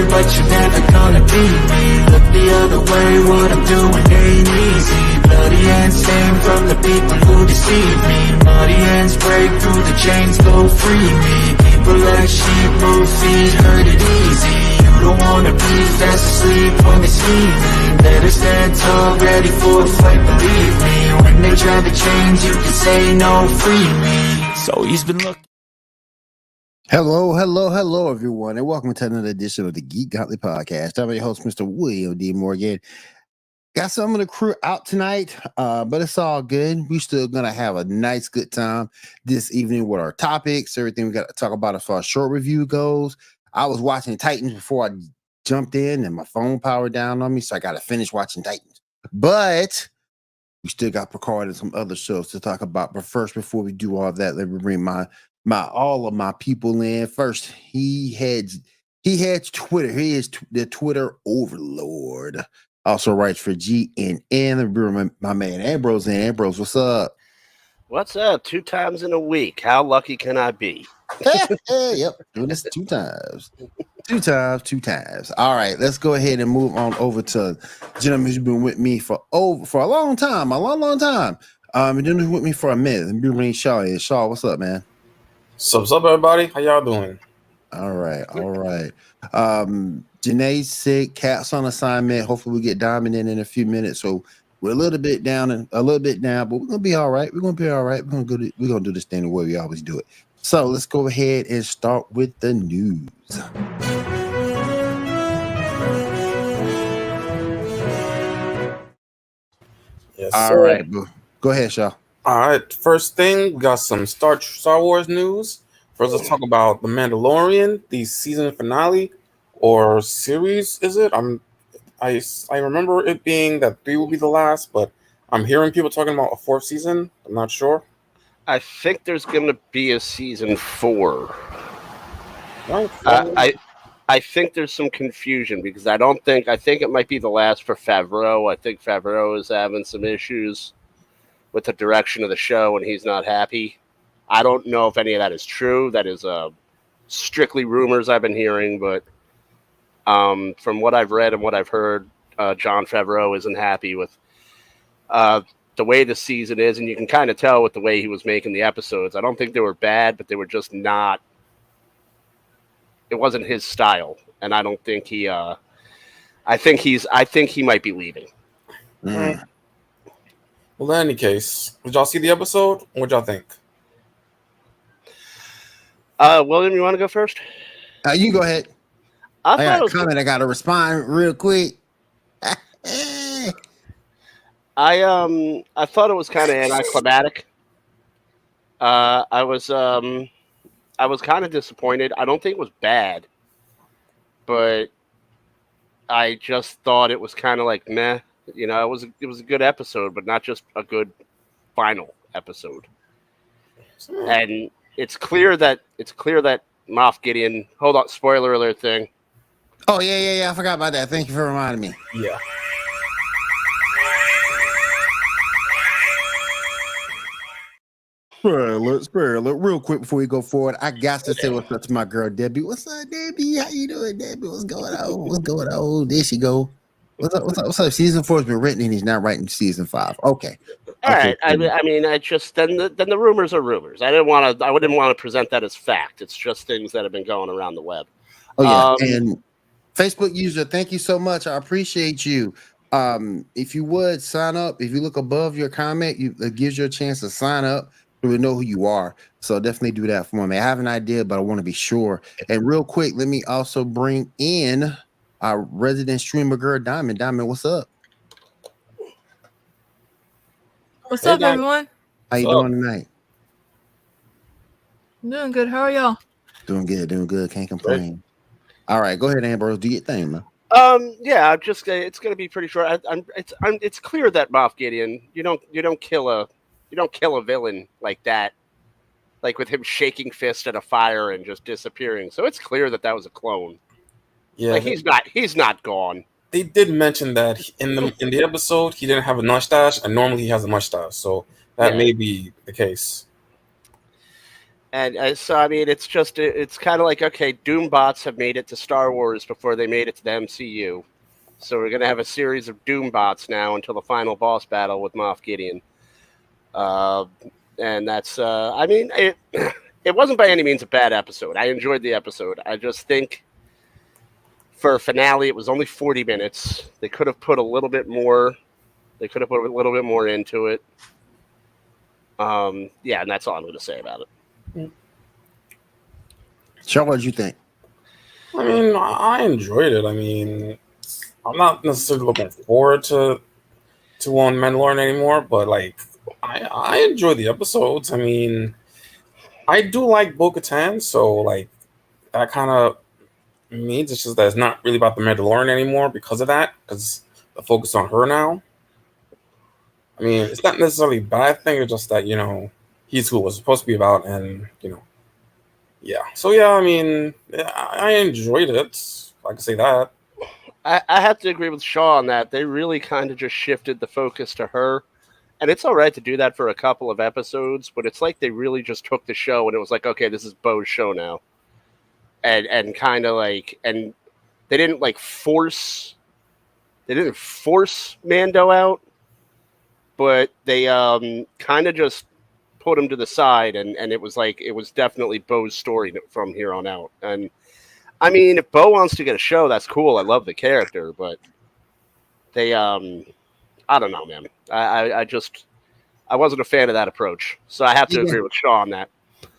but you're never gonna be me. Look the other way, what I'm doing ain't easy. Bloody hands stained from the people who deceive me. Muddy hands break through the chains, go free me. People like sheep move feet, hurt it easy. You don't wanna be fast asleep when they see me. Better stand tall, ready for a fight, believe me. When they try to change, you can say no, free me. So he's been looking. Hello, everyone, and welcome to another edition of the Geek Gauntlet Podcast. I'm your host, Mr. William D. Morgan. Got some of the crew out tonight, but it's all good. We're still going to have a nice, good time this evening with our topics, everything we got to talk about as far as short review goes. I was watching Titans before I jumped in, and my phone powered down on me, so I got to finish watching Titans. But we still got Picard and some other shows to talk about. But first, before we do all that, let me bring all of my people in. First, he heads Twitter. He is the Twitter overlord. Also writes for GNN. My man Ambrose. And Ambrose, what's up? What's up? 2 times in a week. How lucky can I be? Yep, doing this 2 times. 2 times. All right, let's go ahead and move on over to the gentleman who's been with me for a long time. Been doing this with me for a minute. Let me bring Shaw in. Shaw, what's up, man? What's up, everybody? How y'all doing? All right. Janae's sick. Cat's on assignment. Hopefully, we get Diamond in a few minutes. So we're a little bit down, but we're gonna be all right. We're gonna do this thing the way we always do it. So let's go ahead and start with the news. Yes. All right. Go ahead, Shaw. All right. First thing, we got some Star Wars news. First, let's talk about the Mandalorian, the season finale or series. Is it? I remember it being that 3 will be the last, but I'm hearing people talking about a 4th season. I'm not sure. I think there's going to be a season 4. Right. I think there's some confusion because I think it might be the last for Favreau. I think Favreau is having some issues with the direction of the show and he's not happy. I don't know if any of that is true. That is strictly rumors I've been hearing, but from what I've read and what I've heard, Jon Favreau isn't happy with the way the season is, and you can kind of tell with the way he was making the episodes. I don't think they were bad, but they were just not. It wasn't his style, and I don't think he. I think he might be leaving. Mm. Well, in any case, did y'all see the episode? What'd y'all think? William, you want to go first? You go ahead. I got a comment. Good. I got to respond real quick. I thought it was kind of anticlimactic. I was kind of disappointed. I don't think it was bad, but I just thought it was kind of like meh. You know, it was a good episode, but not just a good final episode. And it's clear that Moff Gideon. Hold on, spoiler alert thing. Oh yeah. I forgot about that. Thank you for reminding me. Yeah. Spare alert. Real quick before we go forward, I got to say what's up to my girl Debbie. What's up, Debbie? How you doing, Debbie? What's going on? There she go. What's up? Season 4 has been written and he's not writing season 5. Okay. All right. I mean, I just then the rumors are rumors. I wouldn't want to present that as fact. It's just things that have been going around the web. Oh yeah. And Facebook user, thank you so much. I appreciate you. If you would sign up, if you look above your comment, it gives you a chance to sign up. So we know who you are. So definitely do that for me. I have an idea, but I want to be sure. And real quick, let me also bring in our resident streamer girl, Diamond. Diamond, what's up? What's up, everyone? How you doing tonight? I'm doing good. How are y'all? Doing good. Can't complain. All right, go ahead, Ambrose. Do your thing, man. Yeah, it's going to be pretty short. It's clear that Moff Gideon, you don't kill a villain like that, like with him shaking fist at a fire and just disappearing. So it's clear that was a clone. Yeah, like he's not gone. They did mention that in the episode he didn't have a mustache, and normally he has a mustache, so that may be the case. And so, I mean, it's kind of like, okay, Doombots have made it to Star Wars before they made it to the MCU. So we're going to have a series of Doombots now until the final boss battle with Moff Gideon. And that's, I mean, it wasn't by any means a bad episode. I enjoyed the episode. I just think for a finale, it was only 40 minutes. They could have put a little bit more. They could have put a little bit more into it. Yeah, and that's all I'm going to say about it. Sean, what did you think? I mean, I enjoyed it. I mean, I'm not necessarily looking forward to on Mandalorian anymore, but like, I enjoy the episodes. I mean, I do like Bo-Katan, so like that kind of means it's just that it's not really about the Mandalorian anymore because of that, because the focus on her now. I mean, it's not necessarily a bad thing. It's just that, you know, he's who it was supposed to be about, and you know, yeah. So yeah, I mean, yeah, I enjoyed it. I can say that. I have to agree with Shaw on that. They really kind of just shifted the focus to her. And it's all right to do that for a couple of episodes, but it's like they really just took the show and it was like, okay, this is Bo's show now. And kind of like, and they didn't force Mando out, but they kind of just put him to the side, and it was like, it was definitely Bo's story from here on out. And I mean, if Bo wants to get a show, that's cool. I love the character, but they, I don't know, man. I wasn't a fan of that approach. So I have to agree with Shaw on that.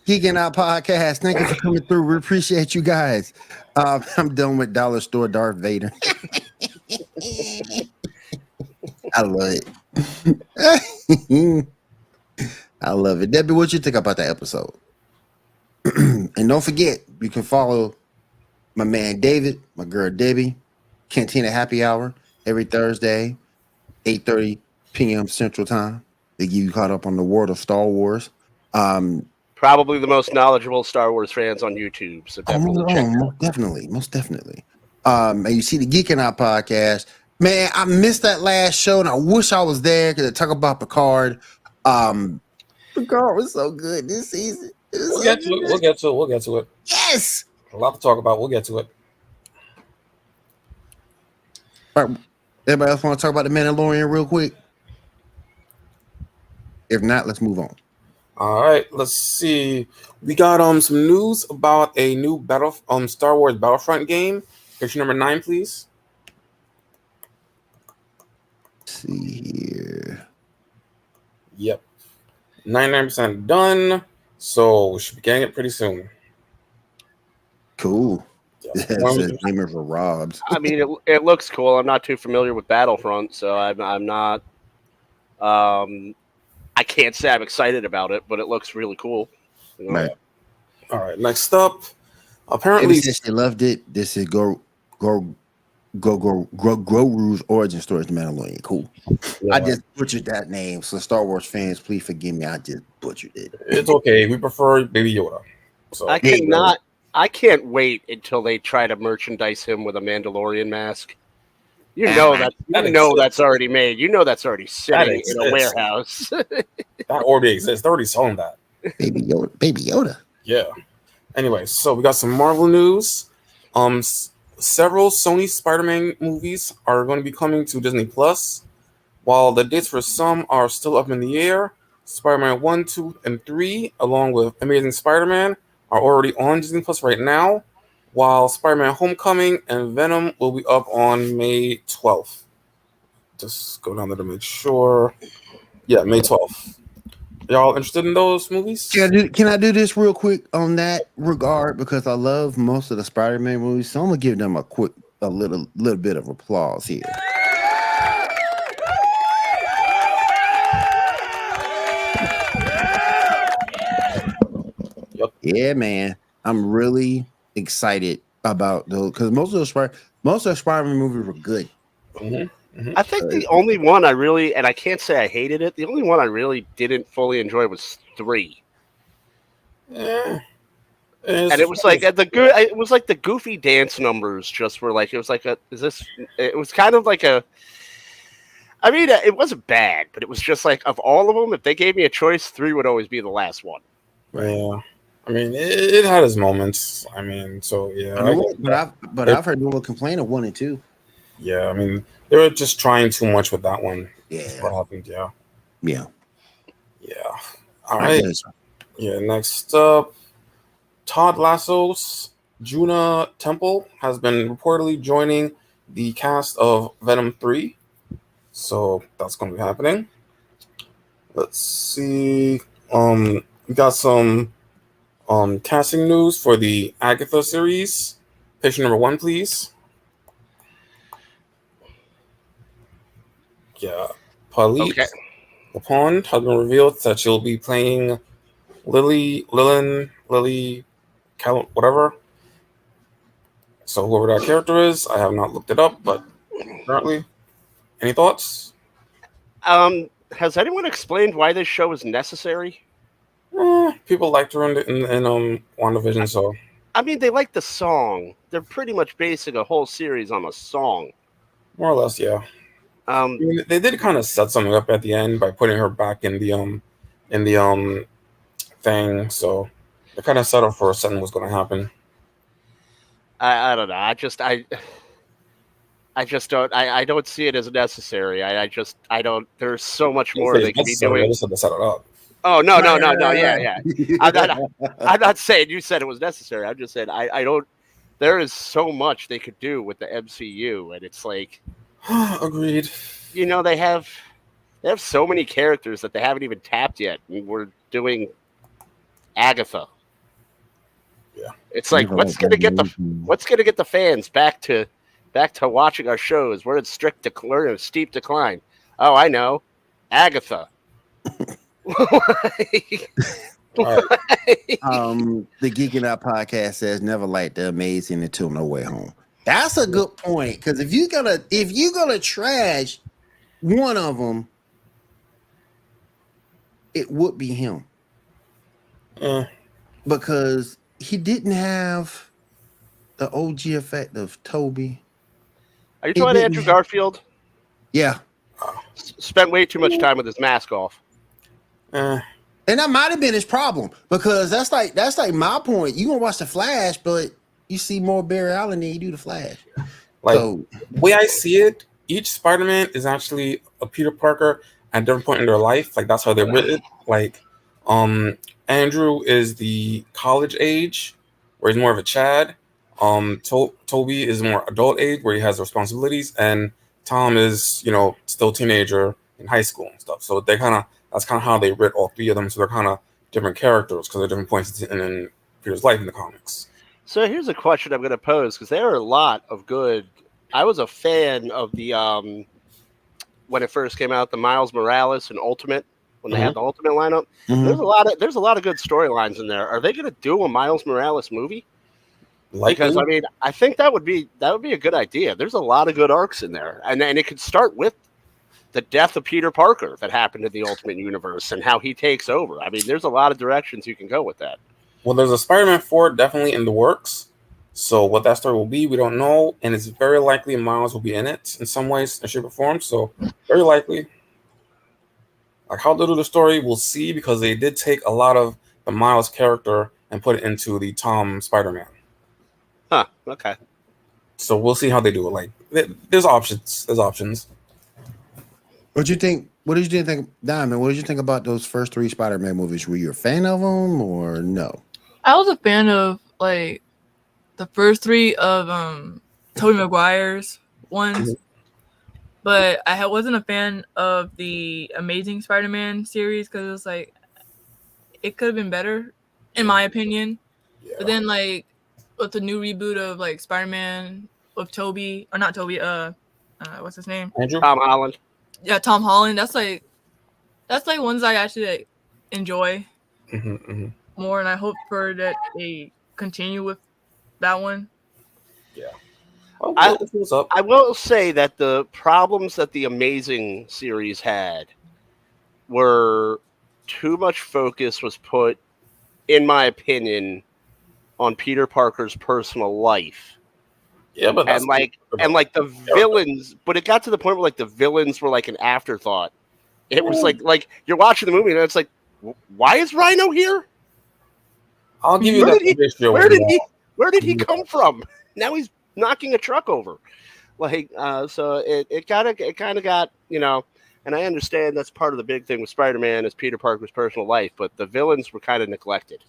Geek Gauntlet Podcast. Thank you for coming through. We appreciate you guys. I'm done with Dollar Store Darth Vader. I love it. I love it. Debbie, what you think about that episode? And don't forget, you can follow my man David, my girl Debbie, Cantina Happy Hour every Thursday, 8:30 p.m. Central Time. They give you caught up on the world of Star Wars. Probably the most knowledgeable Star Wars fans on YouTube. So definitely check it out. Most definitely. And you see the Geek Out Podcast. Man, I missed that last show, and I wish I was there because they talk about Picard. Picard was so good this season. We'll get to it. Yes. A lot to talk about. We'll get to it. All right. Everybody else want to talk about the Mandalorian real quick? If not, let's move on. All right, let's see. We got some news about a new Star Wars Battlefront game. Issue number 9, please. Let's see here. Yep. 99% done. So we should be getting it pretty soon. Cool. Yeah. That's a gamer for Robs. I mean, it looks cool. I'm not too familiar with Battlefront, so I'm not. I can't say I'm excited about it, but it looks really cool. You know? Right. All right. Next up, apparently, since you loved it, this is Grogu's origin story. The Mandalorian. Cool. Yeah. I just butchered that name, so Star Wars fans, please forgive me. I just butchered it. It's okay. We prefer Baby Yoda. So I can't wait until they try to merchandise him with a Mandalorian mask. You know that's already made. You know that's already sitting in a warehouse. That already exists. They already sold that. Baby Yoda. Yeah. Anyway, so we got some Marvel news. Several Sony Spider-Man movies are going to be coming to Disney Plus. While the dates for some are still up in the air, Spider-Man 1, 2, and 3, along with Amazing Spider-Man, are already on Disney Plus right now, while Spider-Man Homecoming and Venom will be up on May 12th. Just go down there to make sure. Yeah, May 12th. Y'all interested in those movies? Can I do this real quick on that regard? Because I love most of the Spider-Man movies, so I'm gonna give them a little bit of applause here. Yep. Yeah, man. I'm really excited about those because most of the Spider-Man movies were good. Mm-hmm. Mm-hmm. I think the only one I really, and I can't say I hated it, the only one I really didn't fully enjoy was 3. Yeah. And it was like the goofy dance numbers just were like, it was kind of like a, I mean, it wasn't bad, but it was just like, of all of them, if they gave me a choice, 3 would always be the last one. Yeah. I mean, it had its moments. I mean, so yeah. I've heard no one complain of 1 and 2. Yeah, I mean, they were just trying too much with that one. Yeah. That's what happened. Yeah. Yeah. All right. Yeah. Next up, Todd Lasso's Juna Temple has been reportedly joining the cast of Venom 3. So that's going to be happening. Let's see. We got some casting news for the Agatha series. Picture number 1, please. Yeah. Palit Lapond has been revealed that she'll be playing Lily, whatever. So whoever that character is, I have not looked it up, but currently, any thoughts? Has anyone explained why this show is necessary? People liked her in WandaVision, so. I mean, they like the song. They're pretty much basing a whole series on a song. More or less, yeah. I mean, they did kind of set something up at the end by putting her back in the thing, so they kind of set up for something was going to happen. I don't know. I don't see it as necessary. I don't. There's so much more they could be doing. I just had to set it up. Oh no! Yeah. I'm not saying you said it was necessary. I'm just saying I don't. There is so much they could do with the MCU, and it's like. Agreed. You know, they have so many characters that they haven't even tapped yet, and we're doing Agatha. Yeah, it's like what's gonna get the fans back to watching our shows? We're in steep decline. Oh, I know, Agatha. The Geeking Out podcast says never liked The Amazing until No Way Home. That's a good point, because if you're gonna trash one of them, it would be him, because he didn't have the OG effect of Toby. Are you talking about Andrew Garfield? Yeah, spent way too much time with his mask off. And that might have been his problem, because that's like my point. You gonna watch The Flash, but you see more Barry Allen than you do The Flash. The way I see it, each Spider-Man is actually a Peter Parker at a different point in their life. Like, that's how they're written. Like, Andrew is the college age, where he's more of a Chad. Toby is more adult age, where he has responsibilities, and Tom is, still a teenager in high school and stuff. So that's kind of how they writ all 3 of them. So they're kind of different characters because they're different points in Peter's life in the comics. So here's a question I'm going to pose, because there are a lot of good. I was a fan of the when it first came out, the Miles Morales and Ultimate, when they had the Ultimate lineup. There's a lot of good storylines in there. Are they going to do a Miles Morales movie? Because I mean, I think that would be a good idea. There's a lot of good arcs in there, and it could start with the death of Peter Parker that happened in the Ultimate Universe and how he takes over. I mean, there's a lot of directions you can go with that. Well, there's a Spider-Man 4 definitely in the works. So what that story will be, we don't know. And it's very likely Miles will be in it in some ways, shape, or form. So very likely. Like, how they do the story, we'll see, because they did take a lot of the Miles character and put it into the Tom Spider-Man. Huh, okay. So we'll see how they do it. Like, there's options. What did you think, Diamond? What did you think about those first 3 Spider-Man movies? Were you a fan of them or no? I was a fan of like the first 3 of Tobey Maguire's ones, but I wasn't a fan of the Amazing Spider-Man series, because it was like it could have been better in my opinion. Yeah. But then like with the new reboot of like Spider-Man with Tobey, or not Tobey, what's his name? Andrew? Tom Holland. Yeah, Tom Holland. That's like ones I actually enjoy more, and I hope for that they continue with that one. Yeah. I will say that the problems that the Amazing series had were too much focus was put, in my opinion, on Peter Parker's personal life. Yeah, but and the villains, but it got to the point where like the villains were like an afterthought. It was like you're watching the movie and it's like, why is Rhino here? I'll give you Where that. did he- ratio Where was did wrong. he? Where did he come from? Now he's knocking a truck over. Like, so it kind of got, you know, and I understand that's part of the big thing with Spider-Man is Peter Parker's personal life, but the villains were kind of neglected.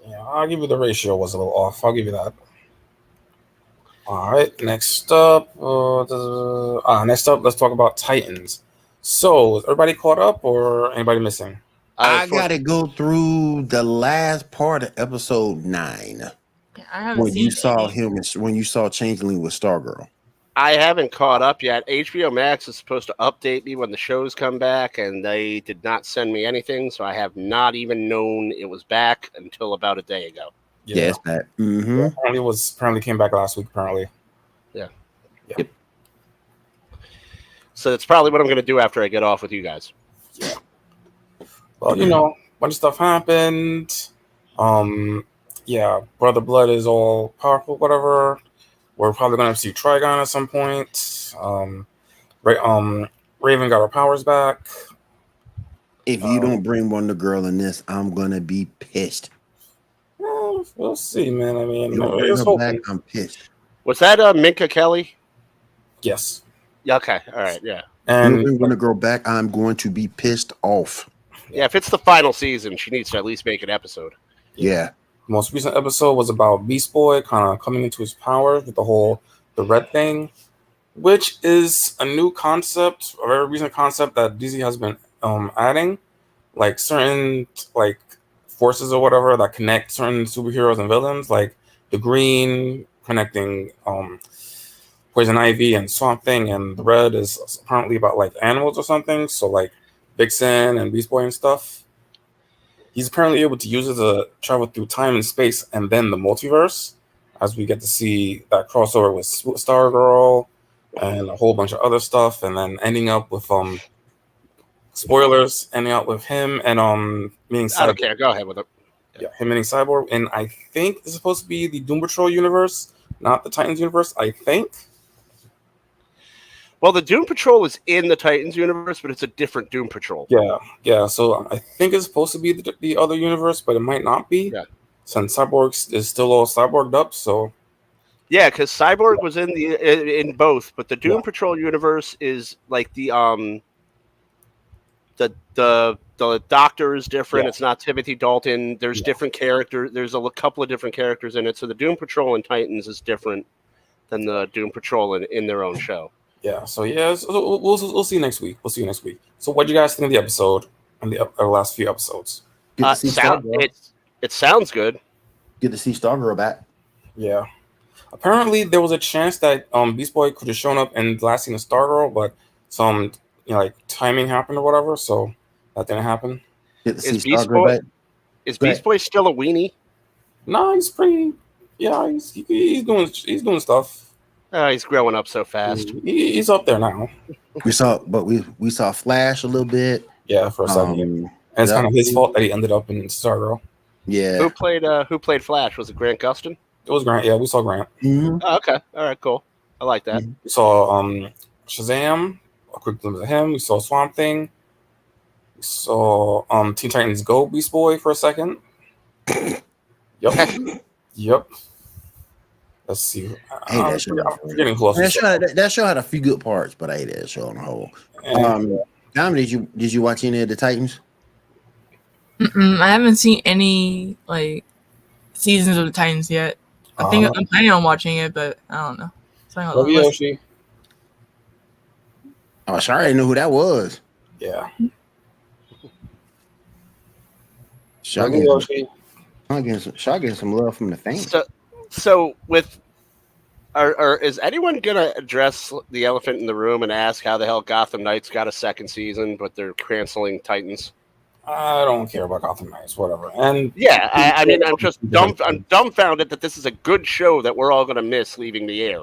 Yeah, I'll give you the ratio was a little off. I'll give you that. All right, next up, let's talk about Titans. So, is everybody caught up or anybody missing? I gotta go through the last part of episode 9 Yeah, I haven't when seen you saw any. him, when you saw Changeling with Stargirl. I haven't caught up yet. HBO Max is supposed to update me when the shows come back, and they did not send me anything, so I have not even known it was back until about a day ago. Yeah, it's that. Mm-hmm. Yeah, apparently came back last week. Apparently, Yeah. Yeah. Yep. So that's probably what I'm going to do after I get off with you guys. Yeah. Well, you know, a bunch of stuff happened. Yeah, Brother Blood is all powerful, whatever. We're probably gonna see Trigon at some point. Raven got her powers back. If you don't bring Wonder Girl in this, I'm gonna be pissed. Well, we'll see, man. I mean, You don't bring her back, I'm pissed. Was that Minka Kelly? Yes. Yeah, okay. All right. Yeah. You And don't bring Wonder Girl back, I'm going to be pissed off. Yeah. If it's the final season, she needs to at least make an episode. Yeah. the most recent episode was about Beast Boy kind of coming into his powers with the red thing, which is a new concept, a very recent concept that DC has been adding, like certain like forces or whatever that connect certain superheroes and villains, like the green connecting Poison Ivy and Swamp Thing, and the red is apparently about like animals or something. So like Vixen and Beast Boy and stuff. He's apparently able to use it to travel through time and space and then the multiverse, as we get to see that crossover with Stargirl and a whole bunch of other stuff, and then ending up with spoilers, ending up with him and meeting Cyborg. I don't care. Go ahead with it. Yeah, him meeting Cyborg, and I think it's supposed to be the Doom Patrol universe, not the Titans universe. I think. Well, the Doom Patrol is in the Titans universe, but it's a different Doom Patrol. Yeah. So I think it's supposed to be the other universe, but it might not be. Yeah. Since Cyborg is still all cyborged up, so. Yeah, because Cyborg was in both, but the Doom Patrol universe is like the Doctor is different. Yeah. It's not Timothy Dalton. There's different characters. There's a couple of different characters in it. So the Doom Patrol and Titans is different than the Doom Patrol in their own show. Yeah, so we'll see next week. We'll see you next week. So what do you guys think of the episode and the last few episodes? It sounds good. Good to see Stargirl back. Yeah. Apparently there was a chance that Beast Boy could have shown up in the last scene of Stargirl, but some like timing happened or whatever, so that didn't happen. Good to see Stargirl back. Is Beast Boy still a weenie? No, he's pretty. Yeah, he's doing stuff. He's growing up so fast. He's up there now. We saw Flash a little bit. Yeah, for a second. And it's kind of his fault that he ended up in Stargirl. Yeah. Who played Flash? Was it Grant Gustin? It was Grant. Yeah, we saw Grant. Mm-hmm. Oh, okay. All right. Cool. I like that. We saw Shazam. A quick glimpse of him. We saw Swamp Thing. We saw Teen Titans Go Beast Boy for a second. Yep. Let's see. I'm forgetting who else. That show had a few good parts, but I hate that show on the whole. Dom, did you watch any of the Titans? I haven't seen any like seasons of the Titans yet. I think I'm planning on watching it, but I don't know. Love you, Yoshi. Oh, sorry, I didn't know who that was. Yeah. Shaw getting some love from the fans. So with is anyone gonna address the elephant in the room and ask how the hell Gotham Knights got a second season, but they're canceling Titans? I don't care about Gotham Knights, whatever. And yeah, I mean, I'm dumbfounded that this is a good show that we're all gonna miss leaving the air.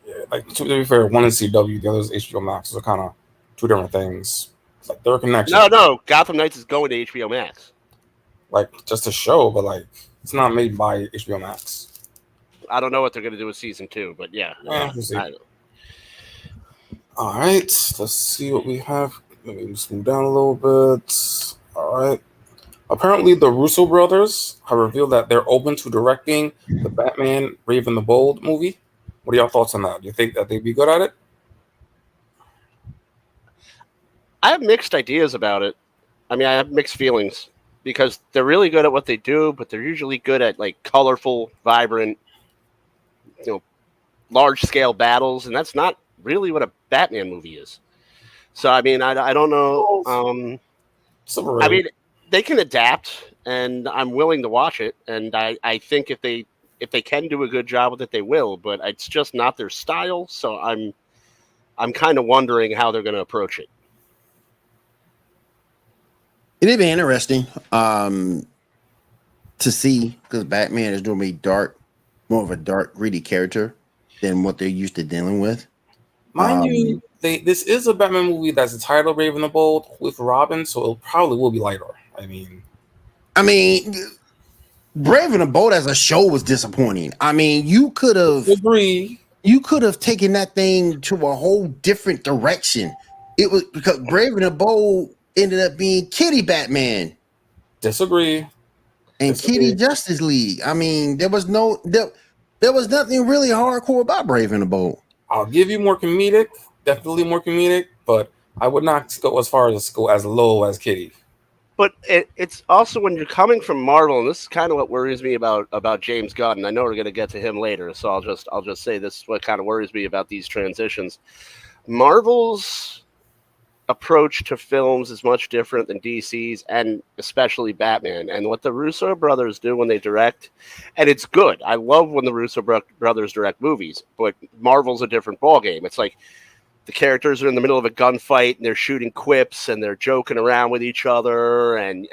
Yeah, like to be fair, one is CW, the other is HBO Max. They're kind of two different things. It's like they're connected. No, Gotham Knights is going to HBO Max. Like just a show, but like it's not made by HBO Max. I don't know what they're going to do with season 2, but yeah. We'll see. All right, let's see what we have. Let me just move down a little bit. All right. Apparently, the Russo brothers have revealed that they're open to directing the Batman Brave and the Bold movie. What are your thoughts on that? Do you think that they'd be good at it? I have mixed ideas about it. I mean, I have mixed feelings because they're really good at what they do, but they're usually good at like colorful, vibrant, large scale battles, and that's not really what a Batman movie is. So I mean, I don't know. I mean, they can adapt, and I'm willing to watch it. And I think if they can do a good job with it, they will. But it's just not their style. So I'm kind of wondering how they're going to approach it. It'd be interesting to see, because Batman is normally more of a dark, gritty character than what they're used to dealing with. Mind you, this is a Batman movie that's entitled Brave and the Bold with Robin, so it probably will be lighter. I mean, Brave and the Bold as a show was disappointing. I mean, you could have taken that thing to a whole different direction. It was because Brave and the Bold ended up being Kitty Batman. Disagree. And Kitty Justice League. I mean, there was nothing really hardcore about Brave and the Bold. I'll give you more comedic, definitely more comedic, but I would not go as far as go as low as Kitty. But it's also when you're coming from Marvel, and this is kind of what worries me about James Gunn. And I know we're going to get to him later, so I'll just say this is what kind of worries me about these transitions. Marvel's approach to films is much different than DC's, and especially Batman. And what the Russo brothers do when they direct, and it's good. I love when the Russo brothers direct movies, but Marvel's a different ballgame. It's like the characters are in the middle of a gunfight and they're shooting quips and they're joking around with each other, and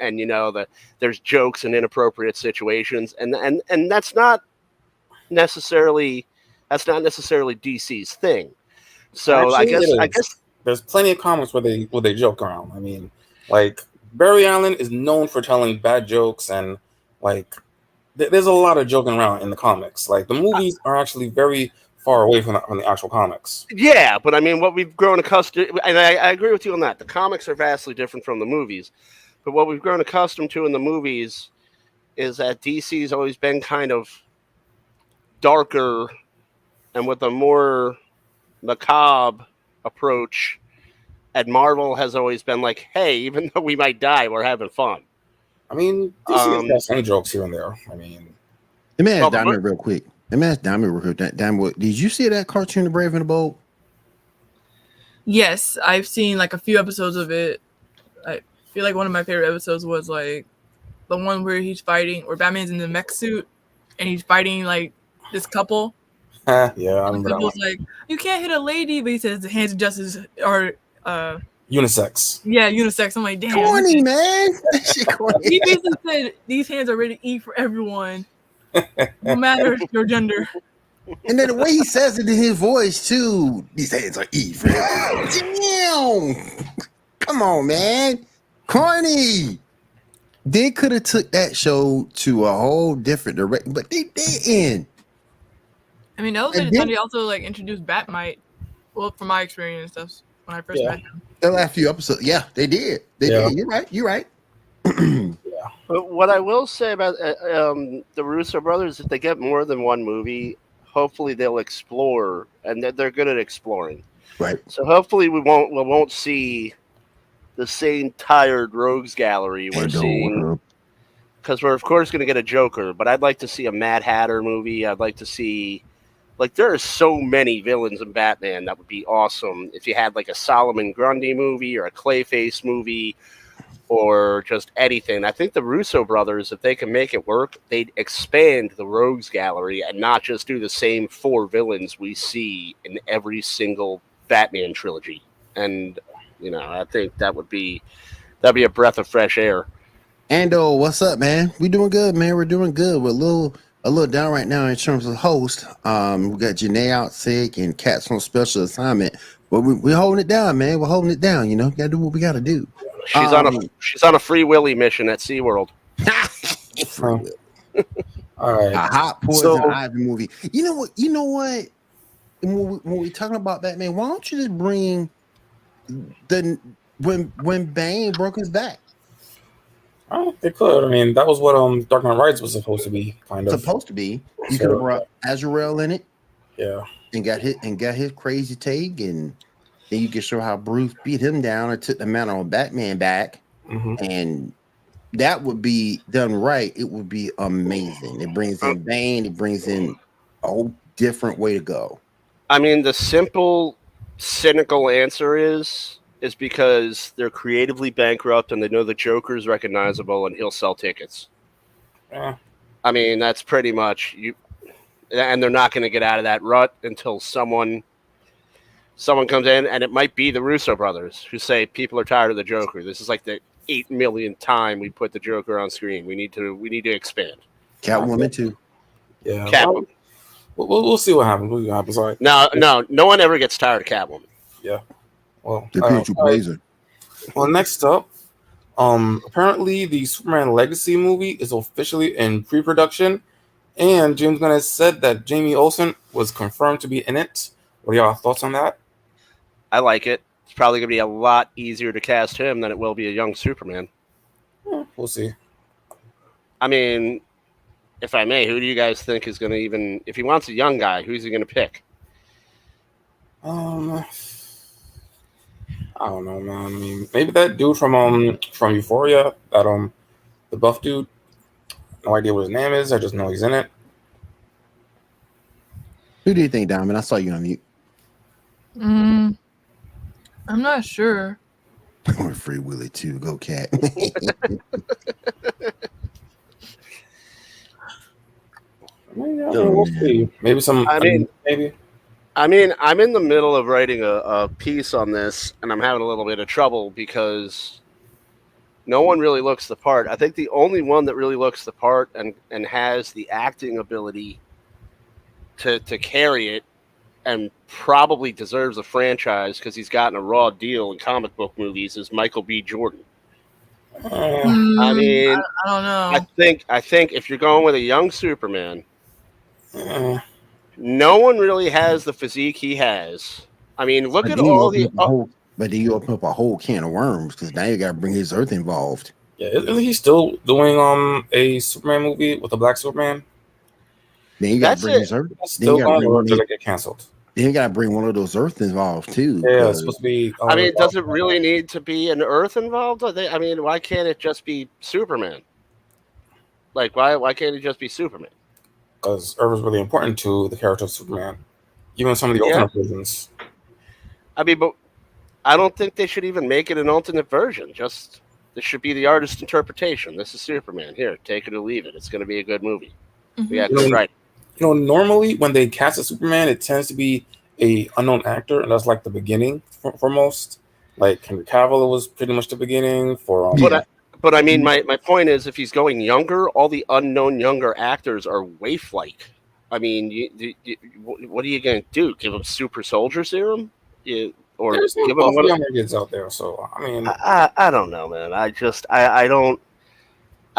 there's jokes in inappropriate situations, and that's not necessarily DC's thing. So Actually, I guess there's plenty of comics where they joke around. I mean, like Barry Allen is known for telling bad jokes, and like there's a lot of joking around in the comics. Like the movies are actually very far away from the actual comics. Yeah, but I mean, what we've grown accustomed, and I agree with you on that. The comics are vastly different from the movies, but what we've grown accustomed to in the movies is that DC's always been kind of darker and with a more macabre approach, and Marvel has always been like, hey, even though we might die, we're having fun. I mean, DC has some jokes here and there. I mean, let me ask Diamond real quick. Diamond, did you see that cartoon, The Brave and the Bold? Yes, I've seen like a few episodes of it. I feel like one of my favorite episodes was like the one where he's fighting, where Batman's in the mech suit and he's fighting like this couple. yeah, I remember that one. Like, you can't hit a lady, but he says the hands of justice are unisex. Yeah, unisex. I'm like, damn. Corny, man. He basically said these hands are ready to eat for everyone, no matter your gender. And then the way he says it in his voice too, these hands are eat for everyone. Damn. Come on, man. Corny. They could have took that show to a whole different direction, but they didn't. I mean, that was the time they also like introduced Batmite. Well, from my experience, that's when I first met him. The last few episodes, yeah, they did. They did. You're right. Yeah. But what I will say about the Russo brothers, if they get more than one movie, hopefully they'll explore, and they're good at exploring. Right. So hopefully we won't see the same tired rogues gallery we're seeing, because we're of course going to get a Joker, but I'd like to see a Mad Hatter movie. I'd like to see, like, there are so many villains in Batman that would be awesome if you had like a Solomon Grundy movie or a Clayface movie or just anything. I think the Russo brothers, if they can make it work, they'd expand the rogues gallery and not just do the same 4 villains we see in every single Batman trilogy. And I think that'd be a breath of fresh air. Ando, what's up, man? We doing good, man. We're doing good. We're a little down right now in terms of host. We got Janae out sick and Kat's on special assignment, but we're holding it down, man. We're holding it down. Gotta do what we gotta do. She's on a Free Willy mission at SeaWorld. All right. A hot poison ivy movie. You know what? When we're talking about Batman, why don't you just bring when Bane broke his back? They could. I mean, that was what Dark Knight Rises was supposed to be, kind of. Supposed to be. You So, could have brought Azrael in it Yeah. and got his crazy take, and then you could show how Bruce beat him down and took the mantle of Batman back, and that would be done right. It would be amazing. It brings in Bane. It brings in a whole different way to go. I mean, the simple, cynical answer is because they're creatively bankrupt and they know the Joker's recognizable and he'll sell tickets. Yeah. I mean, that's pretty much you. And they're not going to get out of that rut until someone comes in, and it might be the Russo brothers who say people are tired of the Joker. This is like the 8 millionth time we put the Joker on screen. We need to expand. Catwoman too. Yeah. Catwoman. We'll see what happens. We'll see what happens. All right. No one ever gets tired of Catwoman. Yeah. Well, Well, next up, apparently the Superman Legacy movie is officially in pre-production, and James Gunn has said that Jamie Olsen was confirmed to be in it. What are y'all thoughts on that? I like it. It's probably going to be a lot easier to cast him than it will be a young Superman. We'll see. I mean, if I may, who do you guys think is going to even, if he wants a young guy, who's he going to pick? I don't know, man. I mean, maybe that dude from Euphoria, that the buff dude. No idea what his name is. I just know he's in it. Who do you think, Diamond? I saw you on mute. I'm not sure. I want Free Willy too. Go Cat. We'll see. Maybe some. Maybe. I mean, I'm in the middle of writing a piece on this, and I'm having a little bit of trouble because no one really looks the part. I think the only one that really looks the part and has the acting ability to carry it and probably deserves a franchise because he's gotten a raw deal in comic book movies is Michael B. Jordan. I mean, I don't know. I think if you're going with a young Superman, no one really has the physique he has. I mean, look at all the. But then you open up a whole can of worms because now you got to bring his Earth involved. Yeah, isn't he still doing a Superman movie with a black Superman? Then you got to bring his Earth. Still going to get canceled. Then you got to bring one of those Earth involved too. Yeah, it's supposed to be. I mean, does it really need to be an Earth involved? I mean, why can't it just be Superman? Like, why can't it just be Superman? Because Earth is really important to the character of Superman, even some of the alternate versions. I mean, but I don't think they should even make it an alternate version. Just this should be the artist's interpretation. This is Superman. Here, take it or leave it. It's going to be a good movie. We got this right. Normally when they cast a Superman, it tends to be a unknown actor, and that's like the beginning for most. Like Henry Cavill was pretty much the beginning for. But I mean, my point is, if he's going younger, all the unknown younger actors are waif-like. I mean, what are you going to do? Give him super soldier serum? Or there's give him one younger kids out there. So I mean, I don't know, man. I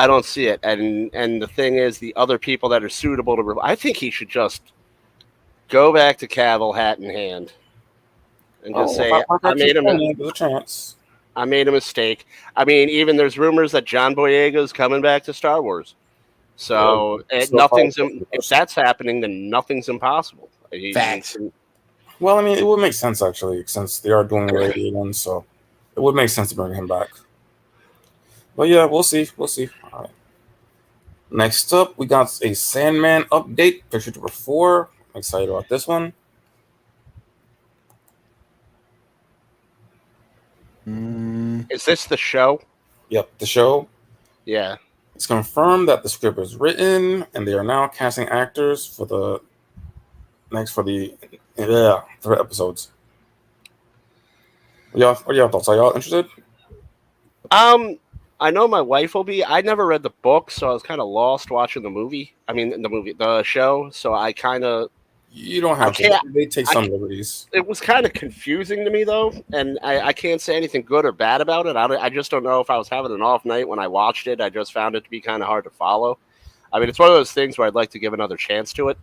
don't see it. And the thing is, the other people that are suitable to, I think he should just go back to Cavill, hat in hand, and just say, I made a mistake. I mean, even there's rumors that John Boyega's coming back to Star Wars. So if that's happening, then nothing's impossible. Facts. Well, I mean, it would make sense actually, since they are doing Radiant, so it would make sense to bring him back. But yeah, we'll see. All right. Next up, we got a Sandman update, picture number 4. I'm excited about this one. Is this the show? Yep, the show. Yeah. It's confirmed that the script is written, and they are now casting actors for the 3 episodes. What are y'all thoughts? Are y'all interested? I know my wife will be. I never read the book, so I was kind of lost watching the show. So I kind of. You don't have to. They take some liberties. It was kind of confusing to me, though, and I can't say anything good or bad about it. I just don't know if I was having an off night when I watched it. I just found it to be kind of hard to follow. I mean, it's one of those things where I'd like to give another chance to it.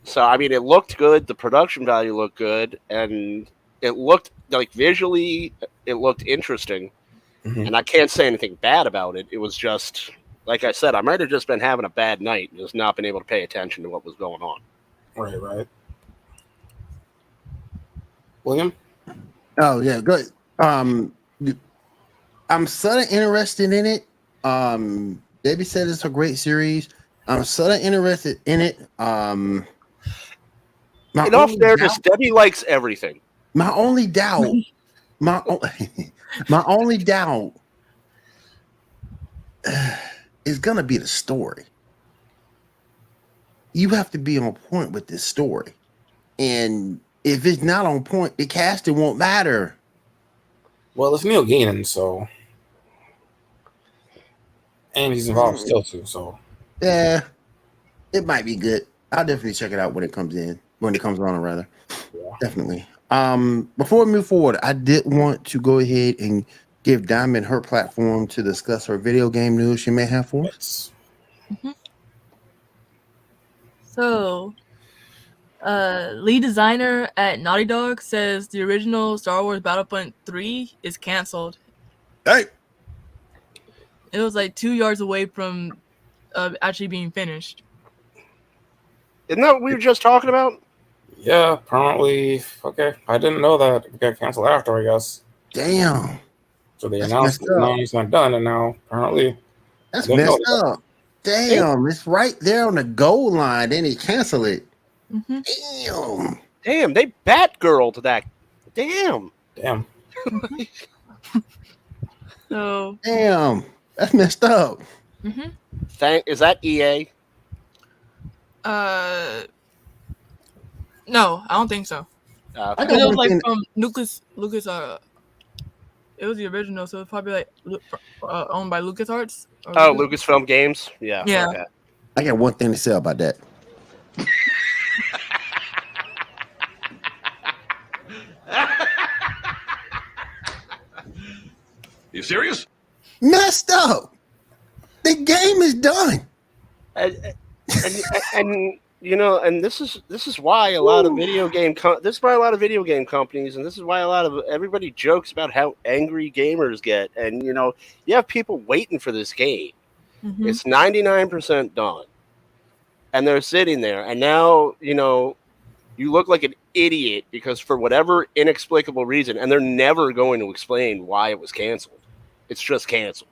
So, I mean, it looked good. The production value looked good, and it looked like visually, it looked interesting. And I can't say anything bad about it. It was just, like I said, I might have just been having a bad night and just not been able to pay attention to what was going on. Right. William? Oh yeah, good. I'm sort of interested in it. Debbie said it's a great series. I'm sort of interested in it. In all fairness, Debbie likes everything. My only doubt, my only doubt is gonna be the story. You have to be on point with this story, and if it's not on point, the casting won't matter. Well, it's Neil Gaiman, so, and he's involved still too. So, yeah, it might be good. I'll definitely check it out when it comes on, rather. yeah. Definitely. Before we move forward, I did want to go ahead and give Diamond her platform to discuss her video game news she may have for us. So, lead designer at Naughty Dog says the original Star Wars Battlefront 3 is canceled. Hey, It was like 2 yards away from actually being finished. Isn't that what we were just talking about? Yeah, apparently. Okay, I didn't know that it got canceled after, I guess. damn, So they That's announced messed up. now it's not done, and now apparently that's Didn't know messed up. Damn, it's right there on the goal line. Then he cancel it. Damn. Damn, they Batgirl to that. Damn. So, Damn, that's messed up. Is that EA? no, I don't think so. I It got was one like thing- from Lucas. It was the original, so it's probably like owned by LucasArts. or Oh, Lucas- Lucasfilm Games? Yeah. Yeah. Okay. I got one thing to say about that. You serious? Messed up. The game is done. And you know, and this is why a lot of video game companies, and this is why a lot of everybody jokes about how angry gamers get. And you know, you have people waiting for this game. It's 99% done, and they're sitting there, and now you know you look like an idiot because for whatever inexplicable reason, and they're never going to explain why it was canceled. It's just canceled.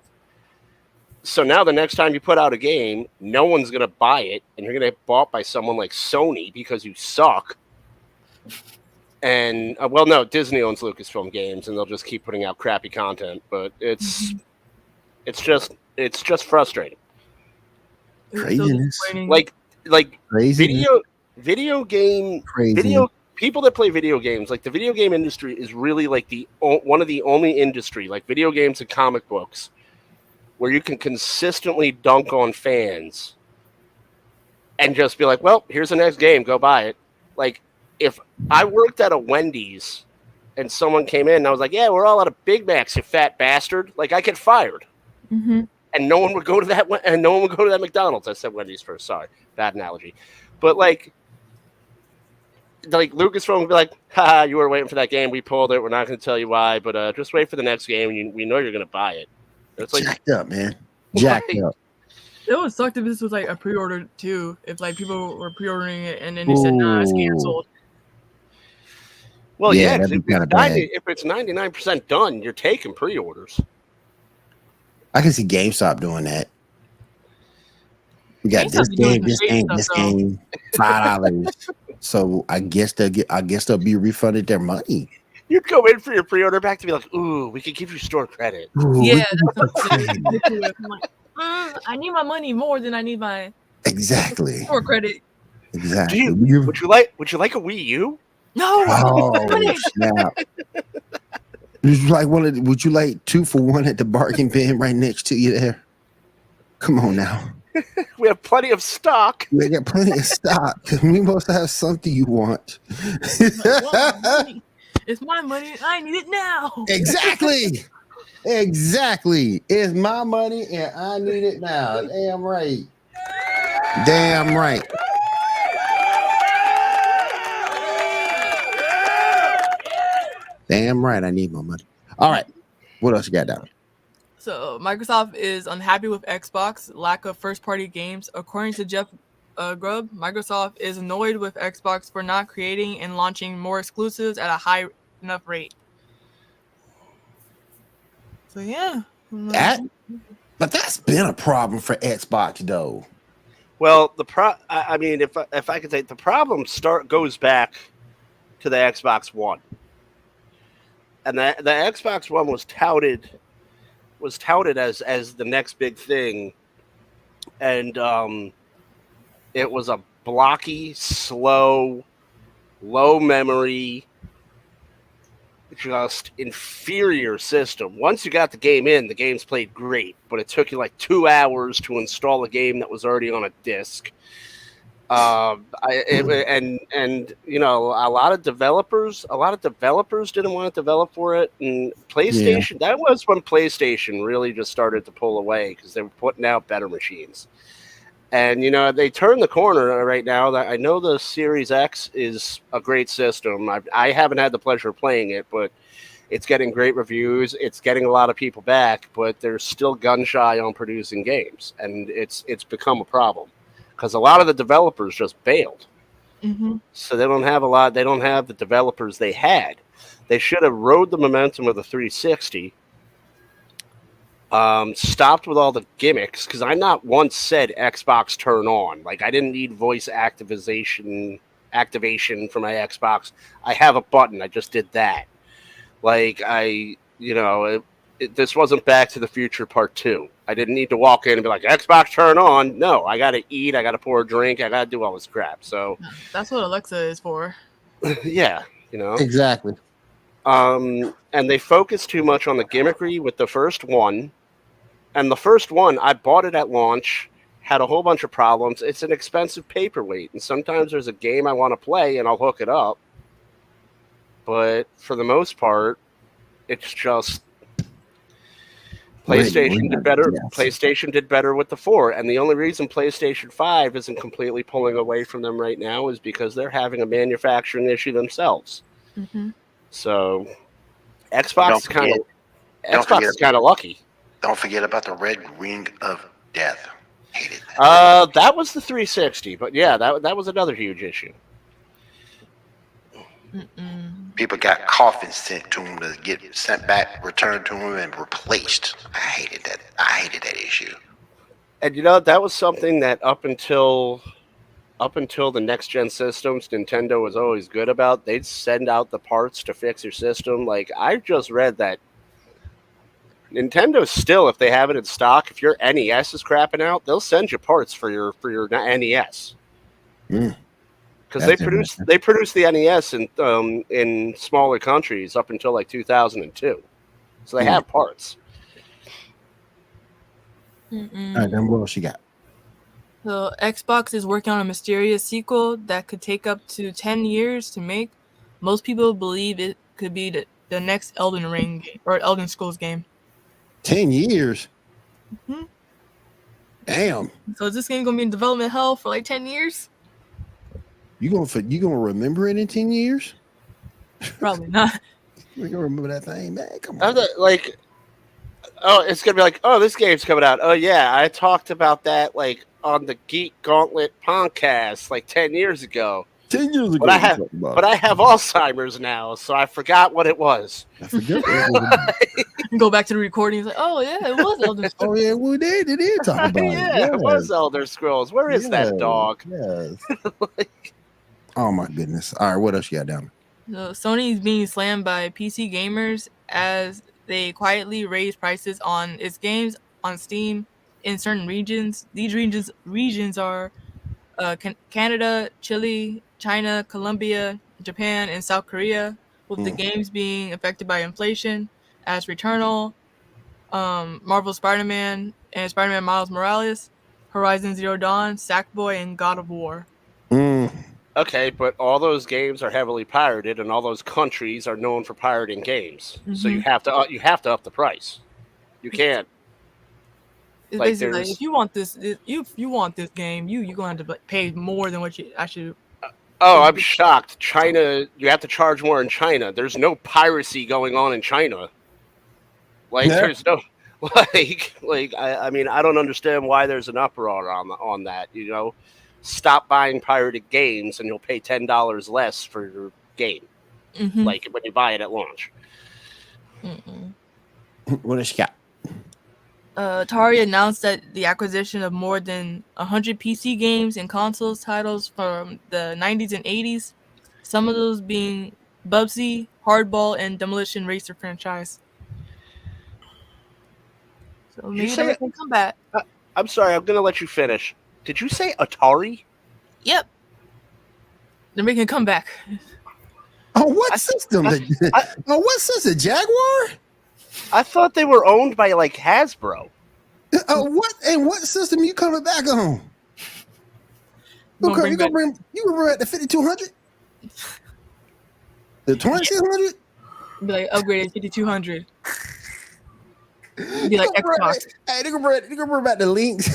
So now the next time you put out a game, no one's going to buy it, and you're going to get bought by someone like Sony because you suck. And, well, no, Disney owns Lucasfilm Games, and they'll just keep putting out crappy content, but it's just frustrating. Craziness. Like Crazy. video game Crazy. people that play video games, like the video game industry is really like one of the only industry, like video games and comic books, where you can consistently dunk on fans and just be like, well, here's the next game, go buy it. Like, if I worked at a Wendy's and someone came in and I was like, yeah, we're all out of Big Macs, you fat bastard, like, I get fired. And no one would go to that McDonald's. I said Wendy's first, sorry, bad analogy. But like Lucasfilm would be like, haha, you were waiting for that game, we pulled it, we're not going to tell you why, but just wait for the next game, we know you're going to buy it. It's like, Jacked up, man. Jacked up. It would suck if this was like a pre-order too. If like people were pre-ordering it and then they said, "Nah, it's canceled." well, Yeah, yeah, that'd be kinda bad. if it's 99% done, you're taking pre-orders. I can see GameStop doing that. We got GameStop this be doing game, this some game, shady this stuff, though. game, $5. So I guess they'll be refunded their money. You'd go in for your pre-order back to be like, ooh, we could give you store credit. Ooh, Yeah, we- that's what I'm like, I need my money more than I need my exactly. store credit. Exactly. Would you like a Wii U? No, Oh money. snap! Would you like 2 for 1 at the bargain bin right next to you there? Come on now. We have plenty of stock. We got plenty of stock. We must have something you want. It's my money. I need it now. Exactly. Exactly. It's my money and I need it now. Damn right. Damn right. Damn right. I need my money. All right. What else you got down? So Microsoft is unhappy with Xbox lack of first-party games. According to Jeff Grubb, Microsoft is annoyed with Xbox for not creating and launching more exclusives at a high enough rate. So yeah, But that's been a problem for Xbox though. Well, I mean, if I could say, the problem goes back to the Xbox One, and the Xbox One was touted as the next big thing, and it was a blocky, slow, low memory, just inferior system. Once you got the game in, the game's played great, but it took you like 2 hours to install a game that was already on a disc. And you know, a lot of developers didn't want to develop for it, and PlayStation. That was when PlayStation really just started to pull away because they were putting out better machines. And you know, they turned the corner right now. I know the Series X is a great system. I haven't had the pleasure of playing it, but it's getting great reviews. It's getting a lot of people back, but they're still gun shy on producing games, and it's become a problem because a lot of the developers just bailed. Mm-hmm. So they don't have They don't have the developers they had. They should have rode the momentum of the 360. Stopped with all the gimmicks, because I not once said Xbox turn on. Like, I didn't need voice activation for my Xbox. I have a button. I just did that. Like, this wasn't Back to the Future Part 2. I didn't need to walk in and be like, Xbox turn on. No, I got to eat. I got to pour a drink. I got to do all this crap. So that's what Alexa is for. Yeah, you know. Exactly. And they focused too much on the gimmickry with the first one. And the first one, I bought it at launch, had a whole bunch of problems. It's an expensive paperweight, and sometimes there's a game I want to play, and I'll hook it up. But for the most part, it's just PlayStation did better. Yes. PlayStation did better with the 4, and the only reason PlayStation 5 isn't completely pulling away from them right now is because they're having a manufacturing issue themselves. Mm-hmm. So Xbox is kind of lucky. Don't forget about the Red Ring of Death. Hated that. That was the 360, but yeah, that was another huge issue. Mm-mm. People got coffins sent to them to get sent back, returned to them, and replaced. I hated that issue. And you know, that was something that up until the next gen systems, Nintendo was always good about. They'd send out the parts to fix your system. Like, I just read that Nintendo still, if they have it in stock, if your NES is crapping out, they'll send you parts for your NES. Because they produced the NES in smaller countries up until like 2002, so they have parts. All right, then what else you got? So Xbox is working on a mysterious sequel that could take up to 10 years to make. Most people believe it could be the next Elden Ring or Elden Scrolls game. 10 years? Mm-hmm. Damn. So is this game gonna be in development hell for like 10 years? You gonna remember it in 10 years? Probably not. You gonna remember that thing, man? Come on. It's gonna be like, oh, this game's coming out. Oh yeah, I talked about that like on the Geek Gauntlet podcast like 10 years ago. 10 years ago. But I have Alzheimer's now, so I forgot what it was. I forget what it was. Go back to the recording. It's like, oh yeah, it was Elder Scrolls. Oh yeah, we did talk about it. Yeah, it was Elder Scrolls. Where is that dog? Yes. Oh my goodness. All right, what else you got down? So Sony is being slammed by PC gamers as they quietly raise prices on its games on Steam in certain regions. These regions are Canada, Chile, China, Colombia, Japan, and South Korea, with the games being affected by inflation as Returnal, Marvel Spider-Man, and Spider-Man Miles Morales, Horizon Zero Dawn, Sackboy, and God of War. Okay, but all those games are heavily pirated, and all those countries are known for pirating games. So you have to up the price. You can't. It's basically like, if you want this game, you're going to have to pay more than what you actually. Oh, I'm shocked. China, you have to charge more in China. There's no piracy going on in China. Like there's no I mean, I don't understand why there's an uproar on that. Stop buying pirated games and you'll pay $10 less for your game, like when you buy it at launch. What is got? Atari announced that the acquisition of more than 100 PC games and consoles titles from the 90s and 80s, some of those being Bubsy, Hardball, and Demolition Racer franchise. So maybe they can come back. I'm sorry, I'm going to let you finish. Did you say Atari? Yep. They're making a comeback. Oh, what system? What system? Jaguar? I thought they were owned by like Hasbro. What system you coming back on? You gonna bring back the 5200? The 2600? Be like upgraded 5200. Be like Xbox. Hey, they gonna bring back the links.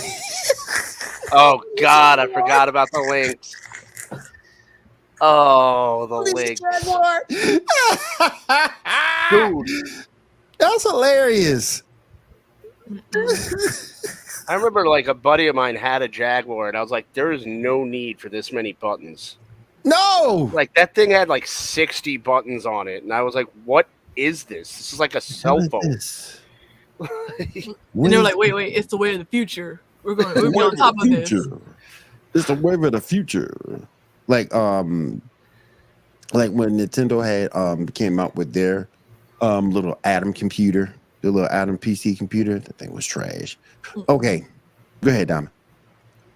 Oh God, I forgot about the links. Oh, the links. Dude. That's hilarious. I remember like a buddy of mine had a Jaguar and I was like, there is no need for this many buttons. No! Like that thing had like 60 buttons on it. And I was like, what is this? This is like a cell phone. And they were like, wait, it's the way of the future. We're going to be on top of this. It's the wave of the future. Like when Nintendo had came out with their little Atom computer, the little Atom PC computer, that thing was trash. Okay, go ahead, Dom.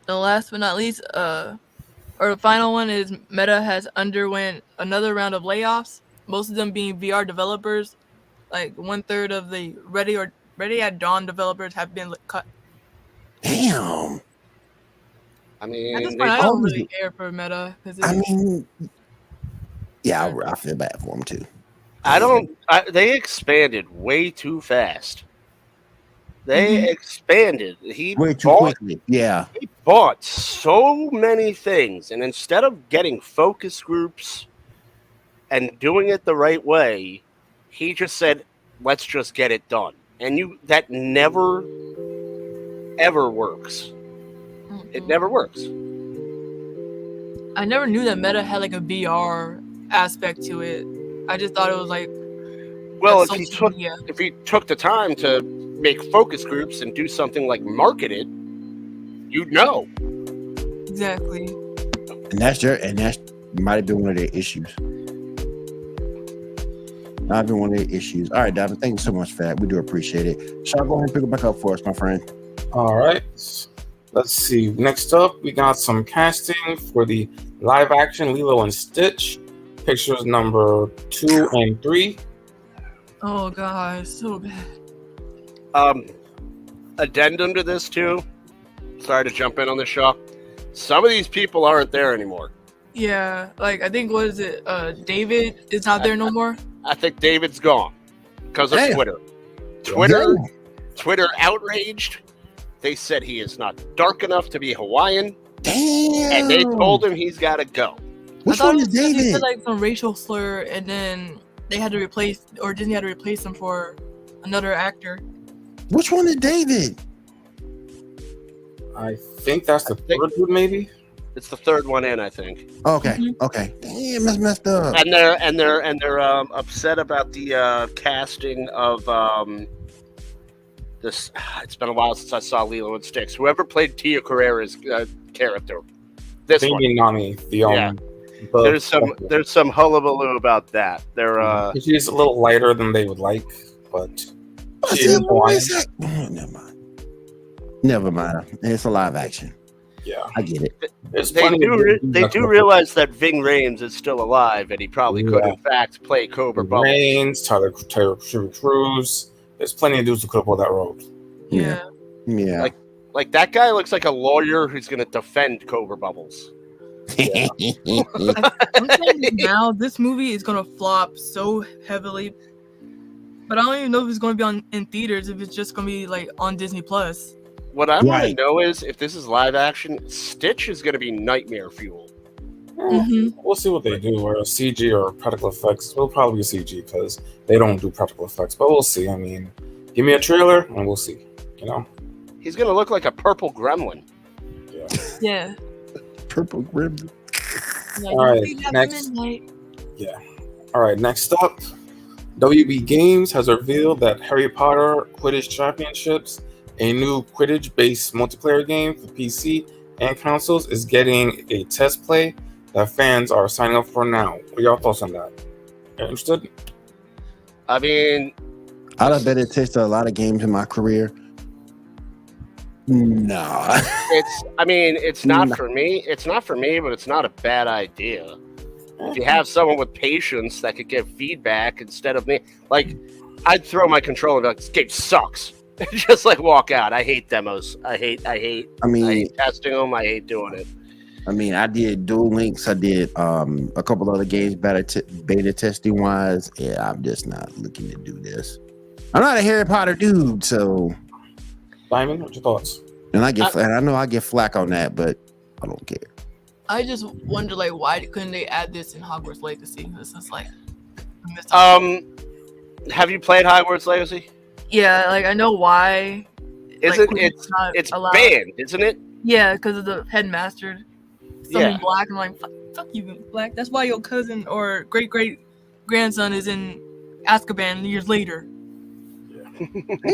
The last but not least, or the final one is Meta has underwent another round of layoffs. Most of them being VR developers. Like 1/3 of the Ready at Dawn developers have been cut. Damn. I mean, at this point, I don't really care for Meta. I feel bad for them too. They expanded way too fast. They expanded. Way too quickly. Yeah. He bought so many things, and instead of getting focus groups and doing it the right way, he just said, "Let's just get it done." And that never, ever works. It never works. I never knew that Meta had like a VR aspect to it. I just thought it was like, well, if he took the time to make focus groups and do something like market it, you'd know. Exactly. And that might have been one of their issues. Might have been one of their issues. All right, David, thank you so much for that. We do appreciate it. Sean, go ahead and pick it back up for us, my friend. All right. Let's see. Next up, we got some casting for the live action Lilo and Stitch. Pictures number 2 and 3. Oh god, so bad. Addendum to this too. Sorry to jump in on the show. Some of these people aren't there anymore. Yeah, like I think David is not there no more. I think David's gone because of Twitter. Twitter outraged. They said he is not dark enough to be Hawaiian. Damn. And they told him he's got to go. Which one is David? He said like some racial slur, and then they had to replace, or Disney had to replace him for another actor. Which one is David? I think that's the third one, maybe. It's the third one in, I think. Okay. Okay. Damn, that's messed up. And they're upset about the casting of this. It's been a while since I saw Lilo and Stitch. Whoever played Tia Carrera's character. This one. Nami, There's some hullabaloo about that. She's a little lighter than they would like, but Never mind. It's a live action. Yeah, I get it. They do realize that Ving Rhames is still alive, and he probably could, in fact, play Cobra Bubbles. Rhames, Tyler Cruz. There's plenty of dudes who could have pulled that role. Yeah. Like that guy looks like a lawyer who's going to defend Cobra Bubbles. Yeah. I'm saying now this movie is gonna flop so heavily, but I don't even know if it's gonna be in theaters. If it's just gonna be like on Disney Plus. What I want to know is if this is live action, Stitch is going to be nightmare fuel. We'll see what they do, or CG or practical effects. It'll probably be CG because they don't do practical effects, but we'll see. I mean, Give me a trailer and we'll see. You know, He's gonna look like a purple gremlin. Yeah. Purple Grim. Yeah, All right, you see that next. midnight. All right, next up, WB Games has revealed that Harry Potter Quidditch Championships, a new Quidditch-based multiplayer game for PC and consoles, is getting a test play that fans are signing up for now. What are y'all thoughts on that? You interested? I mean, I'd have better tested a lot of games in my career. Nah. it's not for me. It's not for me, but it's not a bad idea. If you have someone with patience that could give feedback instead of me, like, I'd throw my controller and be like, this game sucks. Just like walk out. I hate demos. I hate testing them. I hate doing it. I mean, I did Duel Links. I did a couple other games beta testing wise. Yeah, I'm just not looking to do this. I'm not a Harry Potter dude, so. Diamond, what's your thoughts? And I know I get flack on that, but I don't care. I just wonder, like, why couldn't they add this in Hogwarts Legacy? This is like, have you played Hogwarts Legacy? yeah, like I know why. Isn't like, it's allowed. banned, isn't it? Yeah, because of the headmaster. Something Yeah. black. I'm like, fuck you, black. That's why your cousin or great grandson is in Azkaban years later.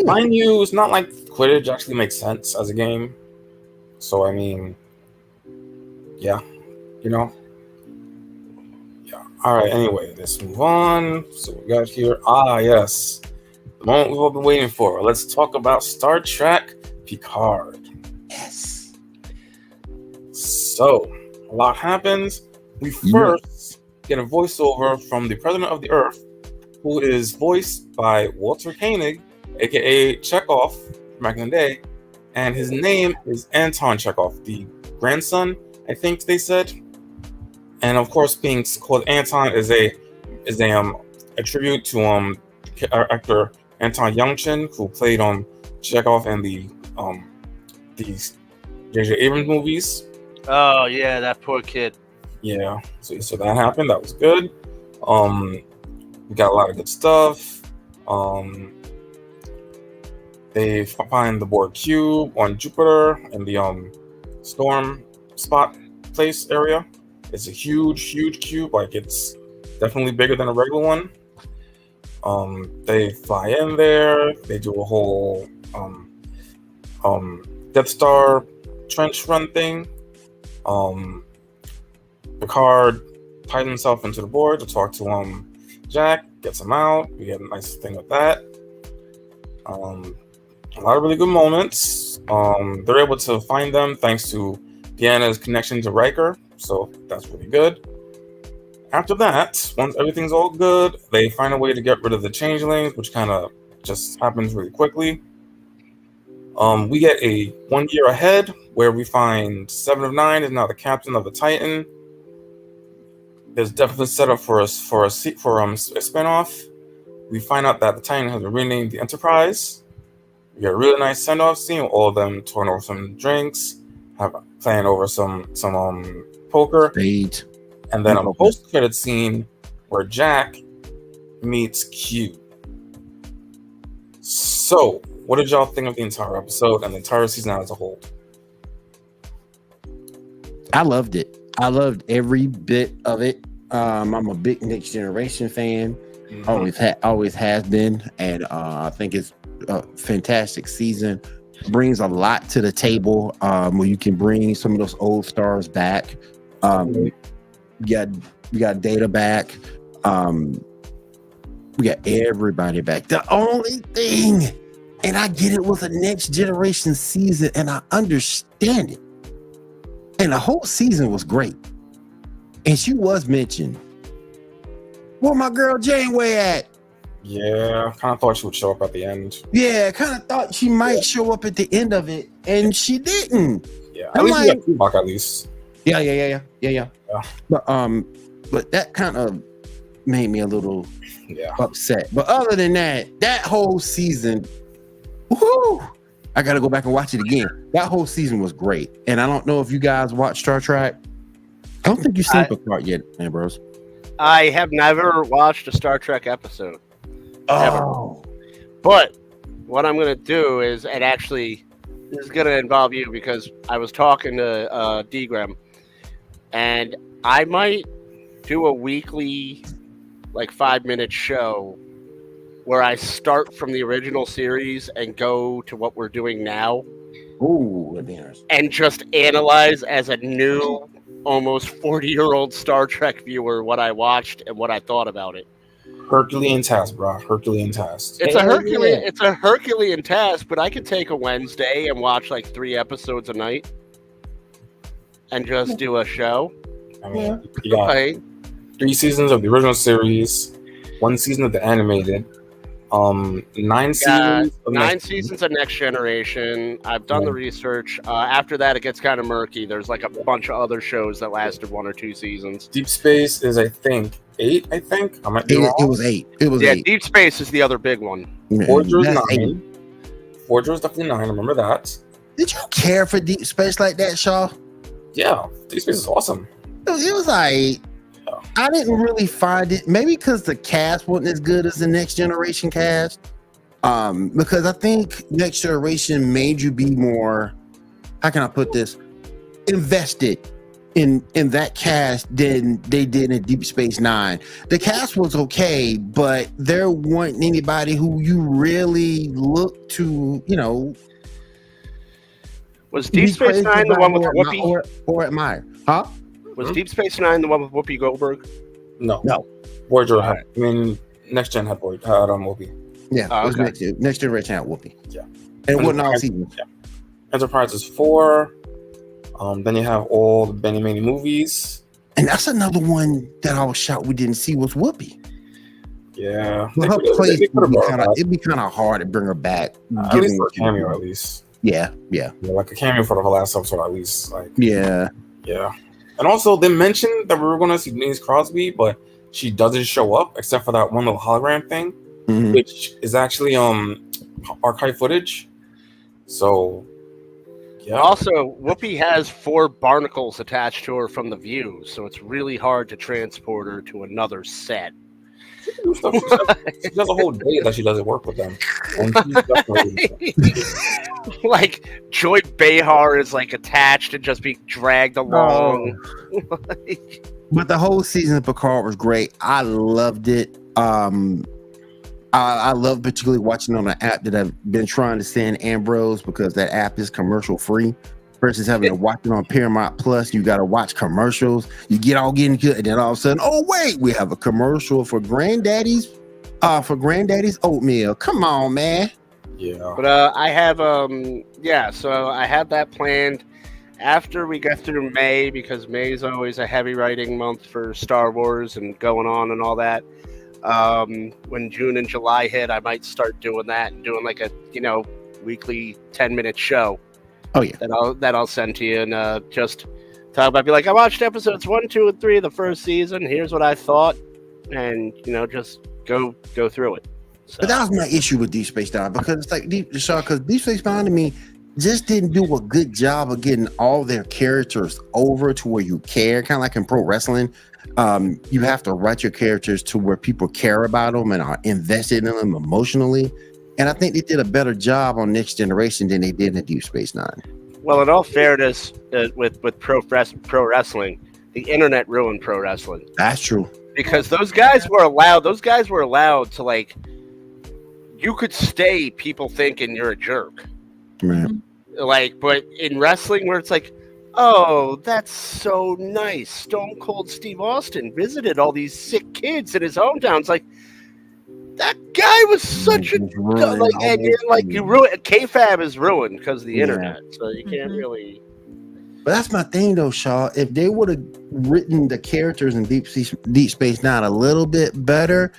Mind you, it's not like Quidditch actually makes sense as a game. So I mean, yeah, you know. Yeah. All right. Anyway, let's move on. So we got here. Yes, the moment we've all been waiting for. Let's talk about Star Trek Picard. Yes. So a lot happens. We first get a voiceover from the president of the Earth, who is voiced by Walter Koenig, aka Chekhov back in the day, and his name is Anton Chekhov, the grandson, I think they said. And of course, being called Anton is a tribute to actor Anton Yelchin, who played Chekhov in the J.J. Abrams movies. Oh yeah, that poor kid. Yeah, so that happened. That was good. We got a lot of good stuff. They find the Borg cube on Jupiter in the storm spot place area. It's a huge cube. Like, it's definitely bigger than a regular one. They fly in there. They do a whole Death Star trench run thing. Picard ties himself into the Borg to talk to Jack, gets him out. We get a nice thing with that. A lot of really good moments. They're able to find them thanks to Deanna's connection to Riker, so that's really good. After that, once everything's all good, they find a way to get rid of the changelings, which kind of just happens really quickly. We get a 1 year ahead where we find 7 of 9 is now the captain of the Titan. There's definitely set up for a spinoff. We find out that the Titan has been renamed the Enterprise. We get a really nice send-off scene with all of them touring over some drinks, playing over some poker. Spades. And then a post-credit scene where Jack meets Q. So, what did y'all think of the entire episode and the entire season as a whole? I loved it. I loved every bit of it. I'm a big Next Generation fan. Mm-hmm. Always has been, and I think it's a fantastic season. Brings a lot to the table. Where you can bring some of those old stars back. We got Data back. We got everybody back. The only thing, and I get it, was a Next Generation season, and I understand it. And the whole season was great. And she was mentioned. Where my girl Janeway at? Yeah, kind of thought she would show up at the end. Yeah, kind of thought she might show up at the end of it, and she didn't. Yeah, at least we got Tuvok, at least. Yeah. But that kind of made me a little upset. But other than that whole season, whoo, I got to go back and watch it again. That whole season was great. And I don't know if you guys watch Star Trek. I don't think you've seen Picard yet, Ambrose. I have never watched a Star Trek episode. Oh. But what I'm gonna do is, and actually, this is gonna involve you because I was talking to Degram, and I might do a weekly, like 5-minute show where I start from the original series and go to what we're doing now. Ooh, that'd be interesting. And just analyze as a new, almost 40-year-old Star Trek viewer what I watched and what I thought about it. Herculean task, bro. Herculean task. It's a Herculean task, but I could take a Wednesday and watch like 3 episodes a night and just do a show. I mean, you got 3 seasons of the original series, 1 season of the animated, 9 seasons. 9 seasons of Next Generation. I've done the research. After that, it gets kind of murky. There's like a bunch of other shows that lasted 1 or 2 seasons. Deep Space is, I think, 8. I think I might be wrong. It was 8. It was 8. Deep Space is the other big one. Voyager is 9. Voyager is definitely 9. I remember that. Did you care for Deep Space like that, Shaw? Yeah, Deep Space is awesome. It was like, I didn't really find it, maybe because the cast wasn't as good as the Next Generation cast. Because I think Next Generation made you be more, how can I put this, invested in that cast than they did in Deep Space Nine. The cast was okay, but there wasn't anybody who you really looked to, you know. Was Deep Space Nine the one with Whoopi? Or admire. Huh? Was Deep Space Nine the one with Whoopi Goldberg? No. Voyager had, I mean, Next Gen had Whoopi. Yeah, it was Next Generation had Whoopi. Yeah. And it wasn't all seasons. Yeah. Enterprise is 4. Then you have all the Benny Manny movies. And that's another one that I was shocked we didn't see was Whoopi. Yeah. Well, her place it'd be kind of hard to bring her back. At least for a cameo, at least. Yeah. Like a cameo for the last episode, at least. Like. Yeah. And also, they mentioned that we were going to see Denise Crosby, but she doesn't show up except for that one little hologram thing, which is actually archive footage. So, yeah. Also, Whoopi has 4 barnacles attached to her from The View, so it's really hard to transport her to another set. She has a whole day that she doesn't work with them. And she's definitely like Joy Behar is like attached and just being dragged along. But the whole season of Picard was great. I loved it. I love particularly watching on an app that I've been trying to send Ambrose, because that app is commercial free. Versus having to watch it on Paramount Plus, you got to watch commercials. You get all getting good, and then all of a sudden, oh wait, we have a commercial for Granddaddy's oatmeal. Come on, man. Yeah. But I have so I have that planned after we get through May, because May is always a heavy writing month for Star Wars and going on and all that. When June and July hit, I might start doing that and doing like a weekly 10-minute show. Oh yeah, that I'll send to you and just talk about. Be like, I watched episodes 1, 2, and 3 of the first season. Here's what I thought, and just go through it. So. But that was my issue with Deep Space Nine, because it's like Deep Space Nine to me just didn't do a good job of getting all their characters over to where you care. Kind of like in pro wrestling, you have to write your characters to where people care about them and are invested in them emotionally. And I think they did a better job on Next Generation than they did in Deep Space Nine. Well, in all fairness, with pro wrestling, the internet ruined pro wrestling. That's true. Because those guys were allowed to, like, you could stay people thinking you're a jerk. Right. Like, but in wrestling where it's like, oh, that's so nice. Stone Cold Steve Austin visited all these sick kids in his hometown. It's like, that guy was such a you ruined. K-Fab is ruined because of the internet, so you can't really. But that's my thing, though, Shaw. If they would have written the characters in Deep Space Nine a little bit better,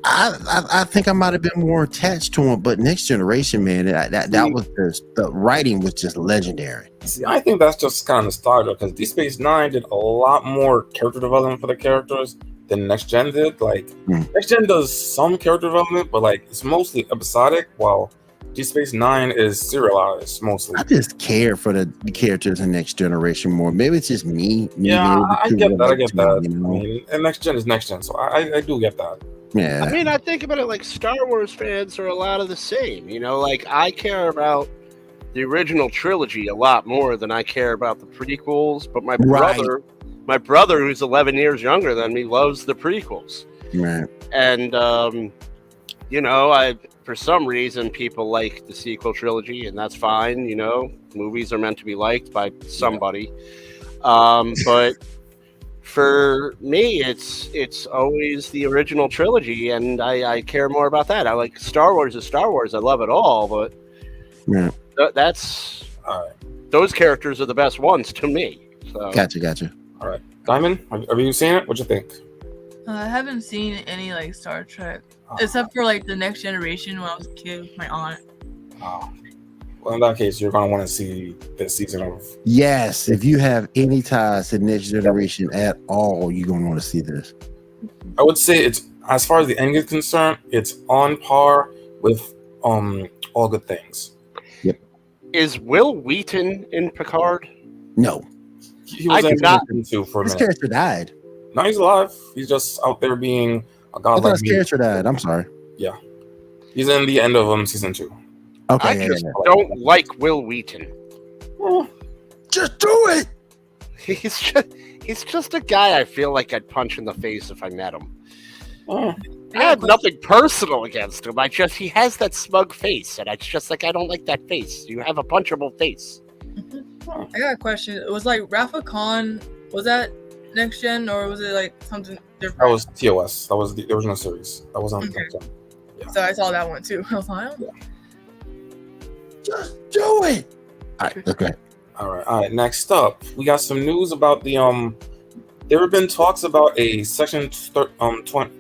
I think I might have been more attached to them. But Next Generation, man, that was the writing was just legendary. See, I think that's just kind of nostalgia, because Deep Space Nine did a lot more character development for the characters than Next Gen did. Like, Next Gen does some character development, but like it's mostly episodic, while Deep Space Nine is serialized mostly. I just care for the characters in Next Generation more. Maybe it's just me. Yeah, I get that. I mean, and Next Gen is Next Gen, so I do get that. Yeah. I mean, I think about it like Star Wars fans are a lot of the same. You know, like I care about the original trilogy a lot more than I care about the prequels. But my brother, who's 11 years younger than me, loves the prequels. Right. And you know, for some reason people like the sequel trilogy, and that's fine. You know, movies are meant to be liked by somebody. But for me, it's always the original trilogy, and I care more about that. I like Star Wars is Star Wars. I love it all, but that's those characters are the best ones to me. So. Gotcha. All right, Diamond, have you seen it? What you think? I haven't seen any like Star Trek except for like the Next Generation when I was a kid with my aunt. Well, in that case, you're gonna want to see this season of. Yes, if you have any ties to Next Generation at all, you're gonna want to see this. I would say it's, as far as the end is concerned, it's on par with All Good Things. Yep. Is Will Wheaton in Picard? No. He was in season 2 for a His minute. character died. No, he's alive. He's just out there being a I god. thought his character died. I'm sorry. Yeah, he's in the end of season 2. Okay. I just don't like Will Wheaton. Just do it. He's just a guy I feel like I'd punch in the face if I met him. Oh. I have nothing personal against him. He has that smug face, and it's just like I don't like that face. You have a punchable face. I got a question. It was like Rafa Khan. Was that Next Gen or was it like something different? That was TOS. That was the original series. That was on. Okay. Yeah. So I saw that one too. I was like, Just do it. All right. Okay. All right. Next up, we got some news about the There have been talks about a section 20.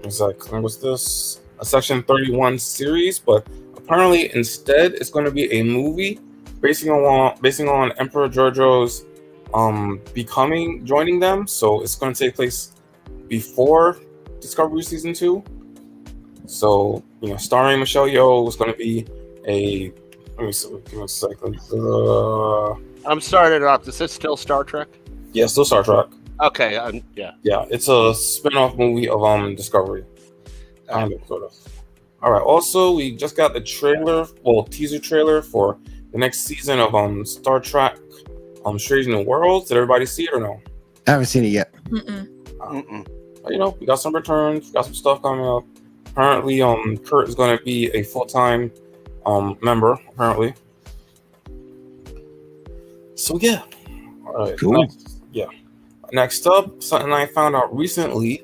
What's this? A section 31 series, but apparently instead it's going to be a movie basing on Emperor Georgiou's joining them. So it's going to take place before Discovery season 2. So starring Michelle Yeoh is going to be a. Let me see. Give me a second. I'm sorry to interrupt. Is this still Star Trek? Yeah, still Star Trek. Okay. Yeah. Yeah, it's a spin-off movie of Discovery. Kind of, sort of. All right. Also, we just got the teaser trailer for the next season of Star Trek, Strange New Worlds. Did everybody see it or no? I haven't seen it yet. But, we got some returns, got some stuff coming up. Apparently, Kurt is going to be a full-time member. Apparently. So yeah. All right. Cool. Next up, something I found out recently.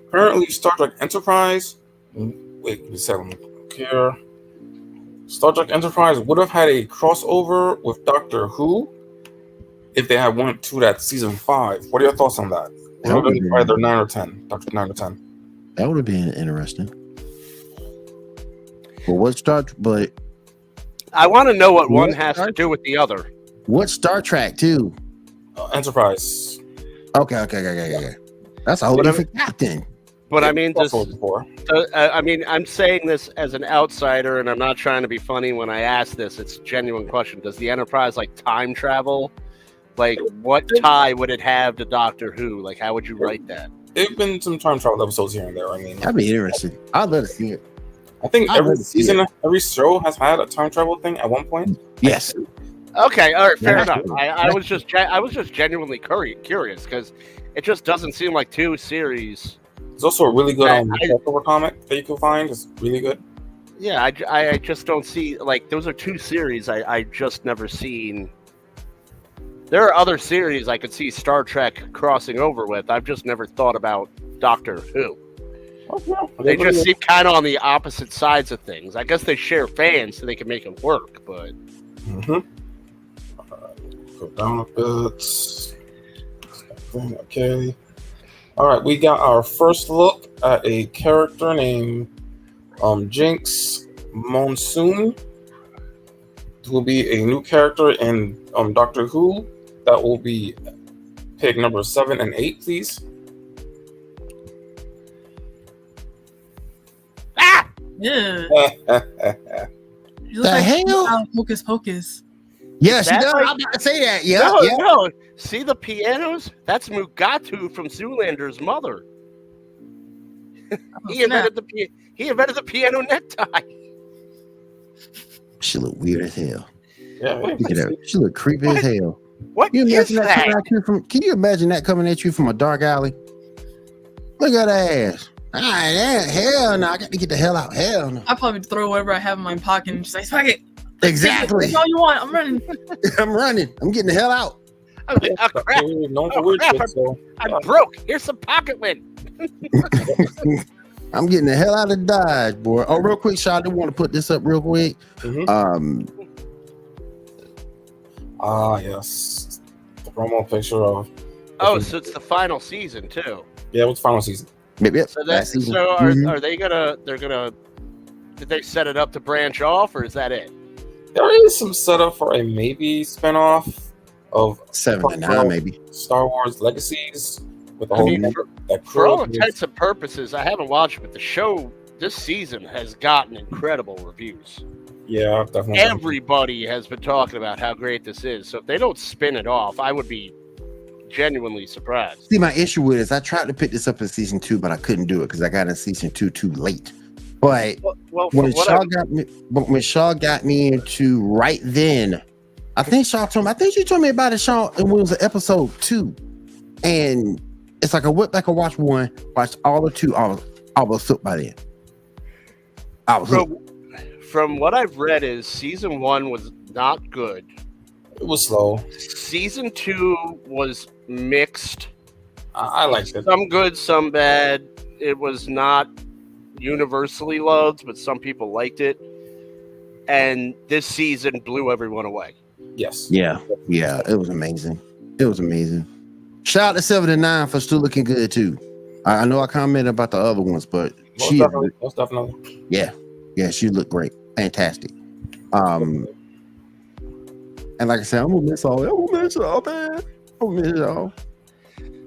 Apparently, Star Trek Enterprise. Wait, give me a second. Here. Star Trek Enterprise would have had a crossover with Doctor Who if they had went to that season 5. What are your thoughts on that? It would have been either 9 or 10. Doctor 9 or 10. That would have been interesting. But I want to know what one has to do with the other. What Star Trek too? Enterprise. Okay. That's a whole different captain. But I mean, I'm saying this as an outsider, and I'm not trying to be funny when I ask this. It's a genuine question. Does the Enterprise time travel? What tie would it have to Doctor Who? How would you write that? There've been some time travel episodes here and there. I mean, That'd be interesting. I'd love to see it. I think every season, every show has had a time travel thing at one point. Yes. Okay. All right. Fair enough. I was just genuinely curious because it just doesn't seem like 2 series. There's also a really good crossover comic that you can find. It's really good. Yeah, I just don't see those are 2 series I just never seen. There are other series I could see Star Trek crossing over with. I've just never thought about Doctor Who. They just seem kind of on the opposite sides of things. I guess they share fans so they can make it work, but. Go down a bit. Okay. All right, we got our first look at a character named Jinx Monsoon. This will be a new character in Doctor Who. That will be pick number 7 and 8, please. yeah. You The hell? Hocus Pocus. Yeah, she does. I'm about to say that. Yeah. No. See the pianos? That's Mugatu from Zoolander's mother. He invented the piano necktie. She look weird as hell. Yeah, Look at her. She look creepy as hell. What Can you is imagine that coming that? at you from? Can you imagine that coming at you from a dark alley? Look at that ass. Hell no! I got to get the hell out. Hell no! I'll probably throw whatever I have in my pocket and just say, fuck it. Exactly. That's all you want. I'm running. I'm running. I'm getting the hell out. I'm like, oh, crap. known for Oh, weird crap. shit, so. I'm broke. Here's some pocket lint. I'm getting the hell out of Dodge, boy. Oh, real quick, Shaw, I do want to put this up real quick. Yes. The promo picture of. Oh, so it's the final season too. Yeah, it was final season. Yep. So that's season. so are they gonna? They're gonna. Did they set it up to branch off, or is that it? There is some setup for a maybe spinoff of 7 to 9, maybe. Star Wars Legacies with the whole that For all crew. intents and purposes, I haven't watched it, but the show this season has gotten incredible reviews. Yeah, definitely. Everybody has been talking about how great this is. So if they don't spin it off, I would be genuinely surprised. See, my issue with it is I tried to pick this up in season 2, but I couldn't do it because I got in season 2 too late. But Well, when Shaw got me into right then, I think she told me about it, Shaw, and it was episode 2. And it's like I went back and watched 1, watched all of 2. I was hooked by then. I was hooked. From what I've read is season 1 was not good. It was slow. Season 2 was mixed. I liked it. Some good, some bad. It was not universally loved, but some people liked it. And this season blew everyone away. Yes. Yeah, it was amazing. Shout out to 7 to 9 for still looking good too. I know I commented about the other ones, but Most definitely. yeah, she looked great, fantastic. And like I said, I'm gonna miss y'all, man. I'm gonna miss y'all.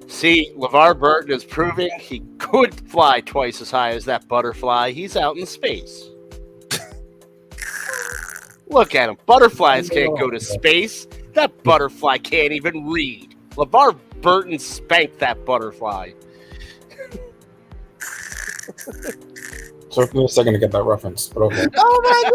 See, LeVar Burton is proving he could fly twice as high as that butterfly. He's out in space. Look at him. Butterflies can't go to space. That butterfly can't even read. LeVar Burton spanked that butterfly. Took me a second to get that reference, but okay. Oh my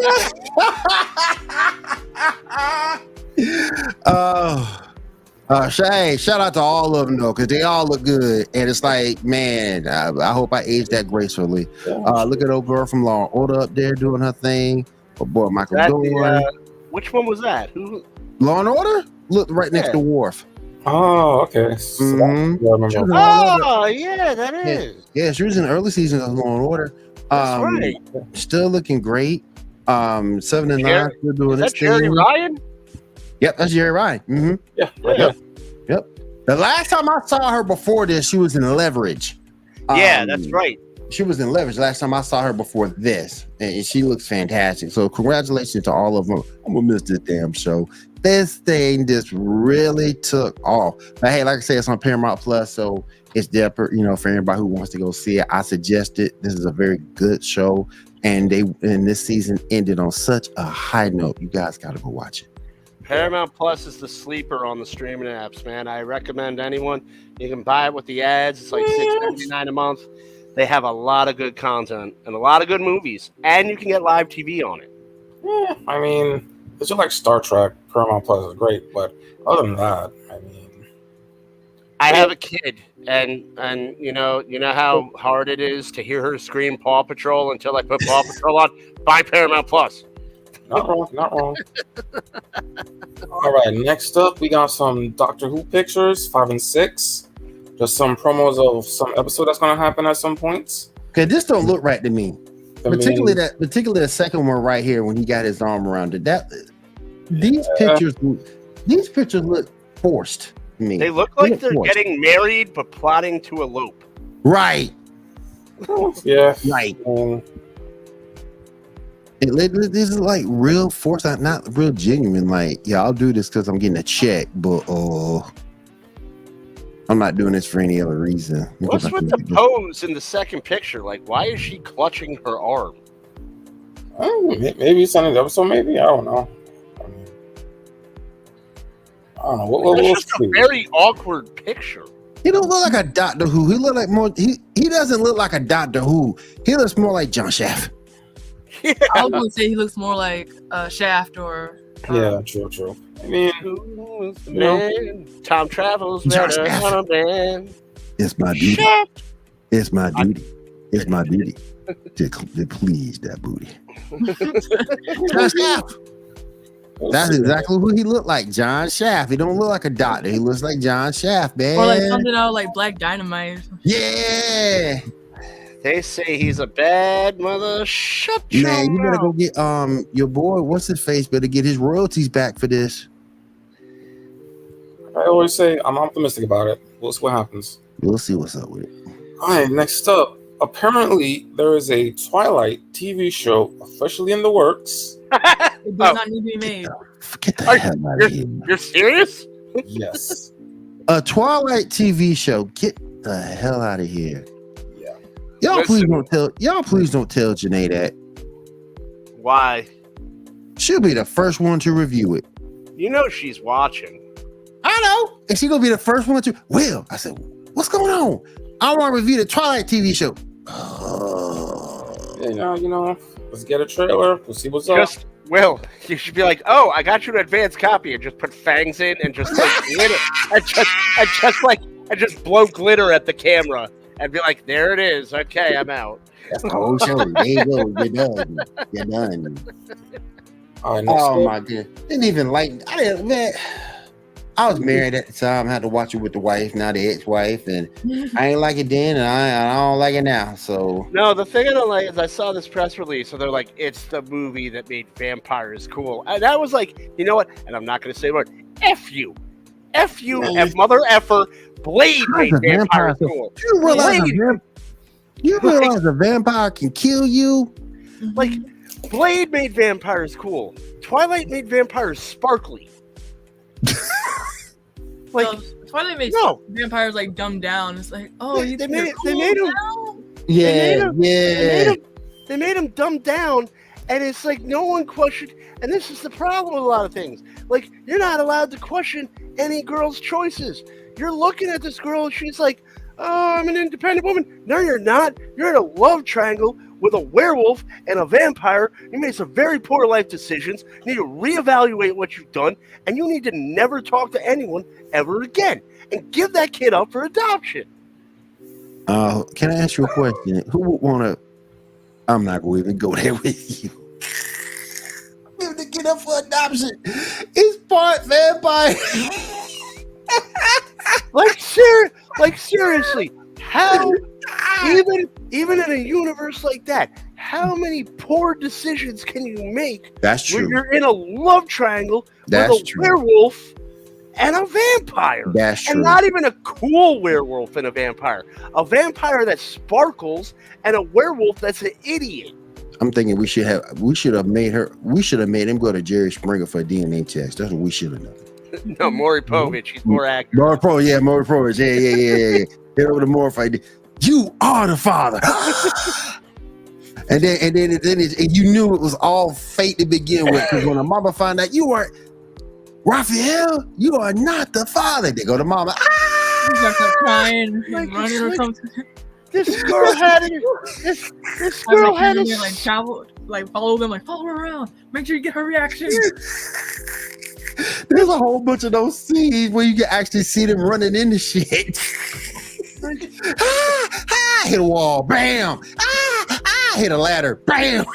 god! Shout out to all of them though, because they all look good, and it's like, man, I hope I aged that gracefully. Look at old girl from Law and Order up there doing her thing. Oh boy, Michael Dorn. Which one was that? Who? Law and Order looked right next to Worf. Oh, okay. So Mhm. I remember. Oh, yeah, that is. Yeah, she was in the early seasons of Law and Order. That's right. Still looking great. 7 to 9 still doing Is this that Jerry thing. Ryan? Yep, that's Jerry Ryan. Mm-hmm. Yeah, right there. Yep. The last time I saw her before this, she was in Leverage. Yeah, that's right. She was in Leverage last time I saw her before this, and she looks fantastic. So congratulations to all of them. I'm gonna miss this damn show. This thing just really took off. But hey, like I said, it's on Paramount Plus, so it's there for anybody who wants to go see it. I suggest it. This is a very good show, and this season ended on such a high note. You guys got to go watch it. Paramount Plus is the sleeper on the streaming apps, man. I recommend anyone. You can buy it with the ads. It's like $6.99 a month. They have a lot of good content and a lot of good movies, and you can get live TV on it. Yeah, I mean, it's just like Star Trek. Paramount Plus is great, but other than that, I mean, I have a kid, and you know how hard it is to hear her scream Paw Patrol until I put Paw Patrol on. Buy Paramount Plus. not wrong. All right, next up, we got some Doctor Who pictures, 5 and 6. Just some promos of some episode that's going to happen at some points. Okay, this don't look right to me. Particularly the second one right here when he got his arm around it. These pictures look forced to me. They look like they're getting married but plotting to elope. Right. Yeah. Right. This is like real forced, not real genuine. Like, yeah, I'll do this because I'm getting a check, but I'm not doing this for any other reason. What's with the pose in the second picture? Like, why is she clutching her arm? Maybe it's on the episode. Maybe I don't know. I don't know. It's just a very awkward picture. He don't look like a Doctor Who. He look like more. He doesn't look like a Doctor Who. He looks more like John Shaft. Yeah. I was gonna say he looks more like Shaft or. Yeah, true. I mean, you know, Time travels Josh better F. on a man. It's my duty. Shaft. It's my duty. It's my duty to please that booty. John Shaft. That's exactly who he looked like, John Shaft. He don't look like a doctor. He looks like John Shaft, man. Or like something out of like Black Dynamite. Yeah. They say he's a bad mother. Shut your Man, you better mouth. go get your boy, what's his face, better get his royalties back for this. I always say I'm optimistic about it. We'll see what happens. We'll see what's up with it. All right, next up. Apparently, there is a Twilight TV show officially in the works. It does not need to be made. Get the hell out of here. You're serious? Yes. A Twilight TV show. Get the hell out of here. Yeah. Y'all Listen. please don't tell Janae that. Why? She'll be the first one to review it. You know she's watching. I know. And she gonna be the first one to. Will, I said, what's going on? I want to review the Twilight TV show. Yeah, you know, let's get a trailer. We'll see what's up. Just Will, you should be like, oh, I got you an advanced copy, and just put fangs in and just like glitter, and just blow glitter at the camera and be like, there it is. Okay, I'm out. That's the whole show. There you go. You're done. You're done. All right, next Oh up. my god. Didn't even like. I didn't. Man, I was married at the time. Had to watch it with the wife, now the ex-wife, and I ain't like it then, and I don't like it now. So No, the thing I don't like is I saw this press release, so they're like, it's the movie that made vampires cool. And I was like, you know what? And I'm not going to say a word. F you. F you, F mother effer. Blade made How's a vampire vampires cool. you realize Blade. you realize a vampire can kill you? Like, Blade made vampires cool. Twilight made vampires sparkly. Like, Twilight makes no. vampires like dumbed down. It's like, oh, They- you they think made- they're they made cool them- now? Yeah, yeah. They made him dumb down, and it's like no one questioned. And this is the problem with a lot of things. Like, you're not allowed to question any girl's choices. You're looking at this girl, and she's like, oh, I'm an independent woman. No, you're not. You're in a love triangle with a werewolf and a vampire. You made some very poor life decisions. You need to reevaluate what you've done, and you need to never talk to anyone ever again. And give that kid up for adoption. Can I ask you a question? Who would want to? I'm not going to even go there with you. Give the kid up for adoption. It's part vampire. Like seriously, how even in a universe like that, how many poor decisions can you make That's when true. you're in a love triangle That's with a true. werewolf and a vampire? That's true. And not even a cool werewolf and a vampire that sparkles, and a werewolf that's an idiot. I'm thinking we should have made him go to Jerry Springer for a DNA test. That's what we should have done. No, Maury Povich, he's more accurate. Maury Povich. Yeah. Hit over the Maury fight. You are the father. and then you knew it was all fate to begin with, because when a mama found out you weren't Raphael, you are not the father. They go to mama. You guys start crying Like, and running or like- something. This girl had it. This girl had it. like travel, like follow them, like follow her around. Make sure you get her reaction. There's a whole bunch of those scenes where you can actually see them running into shit. Hit a wall, bam. Hit a ladder, bam.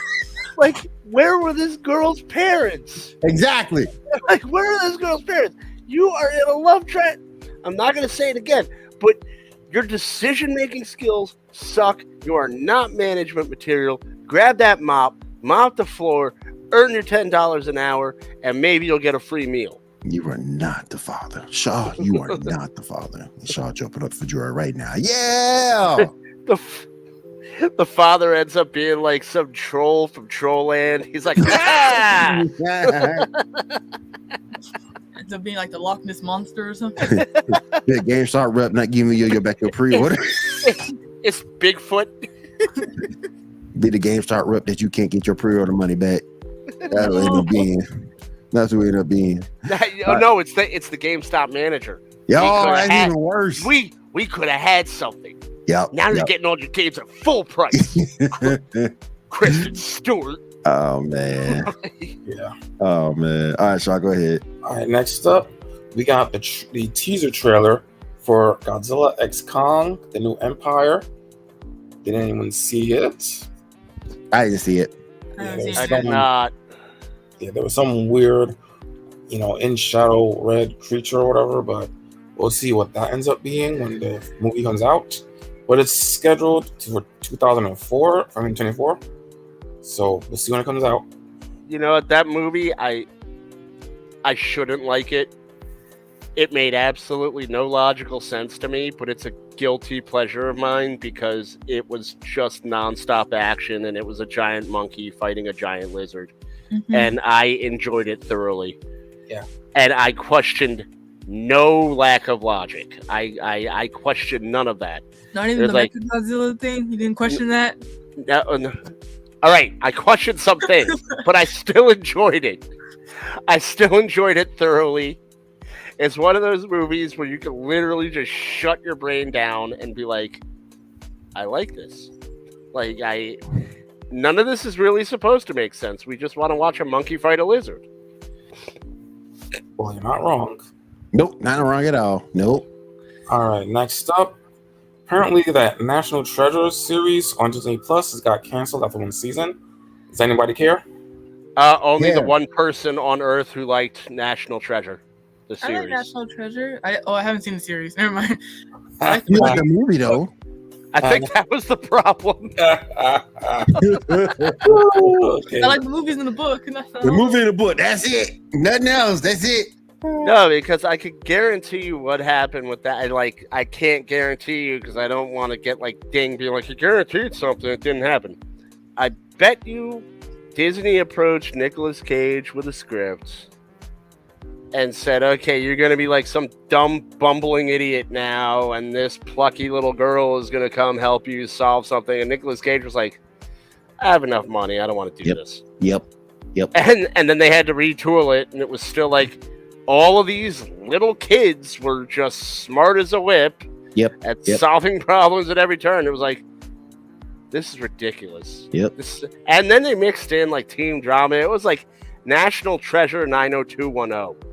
Like, where were this girl's parents? Exactly. Like, where are this girl's parents? You are in a love trap. I'm not going to say it again, but your decision-making skills suck. You are not management material. Grab that mop the floor, earn your $10 an hour, and maybe you'll get a free meal. You are not the father. Shaw, you are not the father. Shaw jumping up for joy right now. Yeah. The father ends up being like some troll from Trollland. He's like, ah! Ends up being like the Loch Ness Monster or something. The GameStop rep not giving you back your pre-order. It's Bigfoot. Be the GameStop rep that you can't get your pre-order money back. That'll end up being. That's what it end up being. No, it's the GameStop manager. Yo, Because that's even worse. We we could have had something. Yep. Now you're getting all your games at full price. Kristen Stewart. Oh man. Yeah. Oh man. All right, Shaw, go ahead. All right, next up, we got the teaser trailer for Godzilla X Kong: The New Empire. Did anyone see it? I didn't see it. I did not. Yeah, there was some weird, in shadow red creature or whatever, but we'll see what that ends up being when the movie comes out. But it's scheduled for 2024. So we'll see when it comes out. You know what? That movie, I shouldn't like it. It made absolutely no logical sense to me, but it's a guilty pleasure of mine because it was just nonstop action and it was a giant monkey fighting a giant lizard. Mm-hmm. And I enjoyed it thoroughly. Yeah. And I questioned no lack of logic. I questioned none of that. Not even the Godzilla thing? You didn't question that? No. All right, I questioned some things, but I still enjoyed it. I still enjoyed it thoroughly. It's one of those movies where you can literally just shut your brain down and be like, I like this. None of this is really supposed to make sense. We just want to watch a monkey fight a lizard. Well, you're not wrong. Nope, not wrong at all. Nope. All right, next up. Apparently, that National Treasure series on Disney Plus has got canceled after one season. Does anybody care? Only the one person on Earth who liked National Treasure, the series. I like National Treasure. I haven't seen the series. Never mind. You like the movie though? I think that was the problem. I like the movies in the book. The movie in the book. That's it. Nothing else. That's it. No, because I could guarantee you what happened with that. I can't guarantee you because I don't want to get ding, being like, you guaranteed something. It didn't happen. I bet you Disney approached Nicolas Cage with a script and said, okay, you're going to be some dumb, bumbling idiot now, and this plucky little girl is going to come help you solve something. And Nicolas Cage was like, I have enough money. I don't want to do this. Yep. And then they had to retool it, and it was still all of these little kids were just smart as a whip at solving problems at every turn. It was this is ridiculous. Yep. And then they mixed in teen drama. It was National Treasure 90210.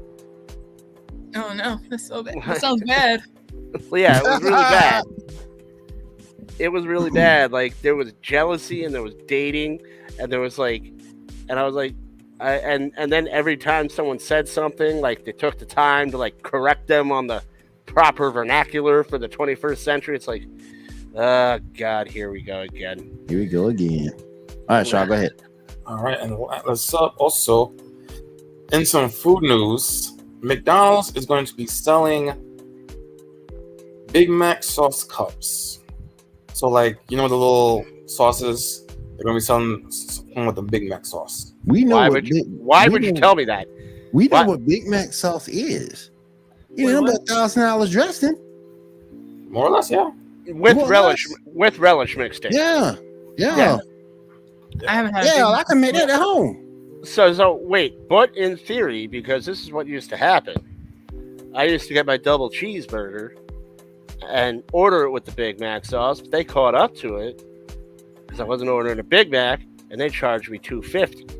Oh no, that's so bad. That sounds bad. Yeah, it was really bad. It was really bad. There was jealousy and there was dating and there was and I was and then every time someone said something, they took the time to correct them on the proper vernacular for the 21st century. It's oh God, here we go again. Here we go again. All right, Shaw, go ahead. All right, and let's also in some food news, McDonald's is going to be selling Big Mac sauce cups. So the little sauces, they're going to be selling something with the Big Mac sauce. We know why would you tell me that? We know what Big Mac sauce is. You know about $1,000 dressing. More or less, yeah. With relish mixed in. Yeah. I haven't had. I can make that at home. So wait, but in theory, because this is what used to happen, I used to get my double cheeseburger and order it with the Big Mac sauce, but they caught up to it because I wasn't ordering a Big Mac, and they charged me $2.50.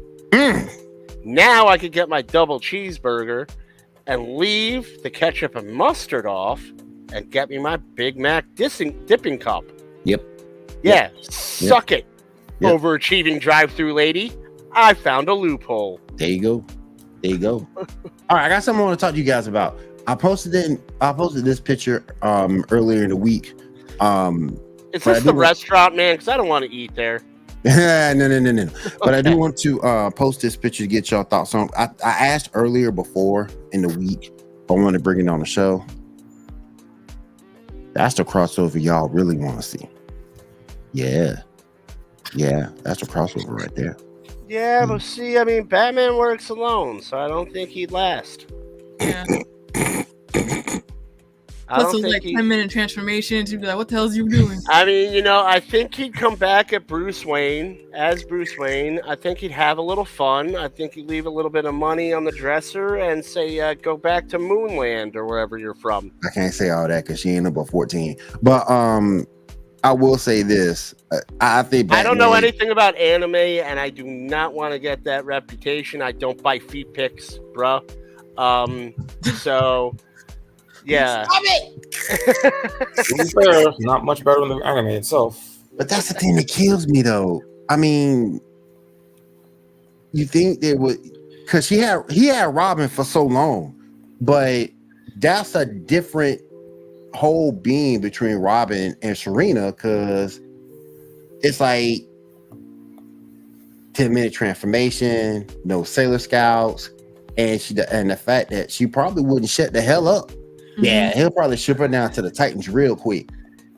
Now I could get my double cheeseburger and leave the ketchup and mustard off and get me my Big Mac dipping cup. Yep. Yeah, suck it, overachieving drive-through lady. I found a loophole. There you go. All right, I got something I want to talk to you guys about. I posted this picture earlier in the week. Is this the restaurant, man? Because I don't want to eat there. No. But I do want to post this picture to get y'all thoughts on. I asked earlier before in the week if I want to bring it on the show. That's the crossover y'all really want to see. Yeah, that's the crossover right there. Yeah, but see, I mean, Batman works alone, so I don't think he'd last. Yeah. Plus those like 10-minute transformations, you'd be like, "What the hell is you doing?" I mean, I think he'd come back at Bruce Wayne as Bruce Wayne. I think he'd have a little fun. I think he'd leave a little bit of money on the dresser and say, "Go back to Moonland or wherever you're from." I can't say all that because she ain't about 14. But I will say this: I think I don't know anything about anime, and I do not want to get that reputation. I don't buy feet pics, bruh. So. Yeah. Stop it! To be fair, not much better than the anime itself. But that's the thing that kills me, though. I mean, you think they would, because he had Robin for so long, but that's a different whole being between Robin and Serena, because it's like 10-minute transformation, no Sailor Scouts, and the fact that she probably wouldn't shut the hell up. Yeah, he'll probably ship her down to the Titans real quick.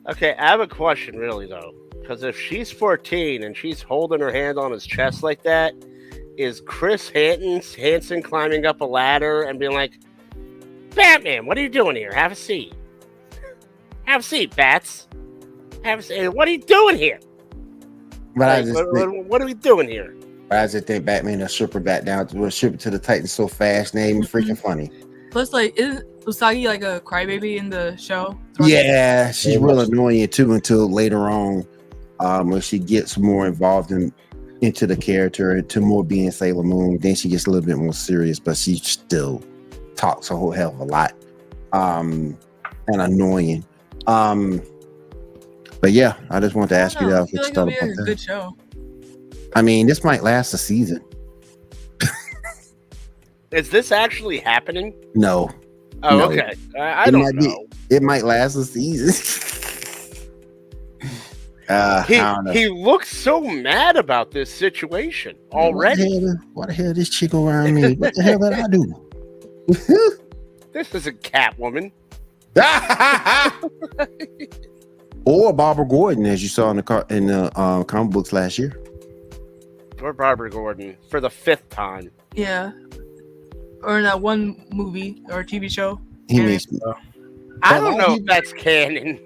Okay, I have a question, really, though. Because if she's 14 and she's holding her hand on his chest like that, is Chris Hansen climbing up a ladder and being like, "Batman, what are you doing here? Have a seat. Have a seat, Bats. Have a seat. What are you doing here? But what are we doing here?" I just think Batman will ship her back down to ship it to the Titans so fast, they ain't freaking funny. Plus, like, isn't Usagi like a crybaby in the show? Yeah, she's real annoying too until later on, when she gets more involved into the character, into more being Sailor Moon. Then she gets a little bit more serious, but she still talks a whole hell of a lot, and annoying. But yeah, I just want to ask you that. I feel like it'll be a good show. I mean, this might last a season. Is this actually happening? No. Oh, no. Okay. I don't know. It might last a season. He looks so mad about this situation already. Why the hell this chick around me? What the hell did I do? This isn't Catwoman. Or Barbara Gordon, as you saw in the comic books last year. Or Barbara Gordon for the 5th time. Yeah. Or in that one movie or TV show. He makes me. I don't know if that's canon.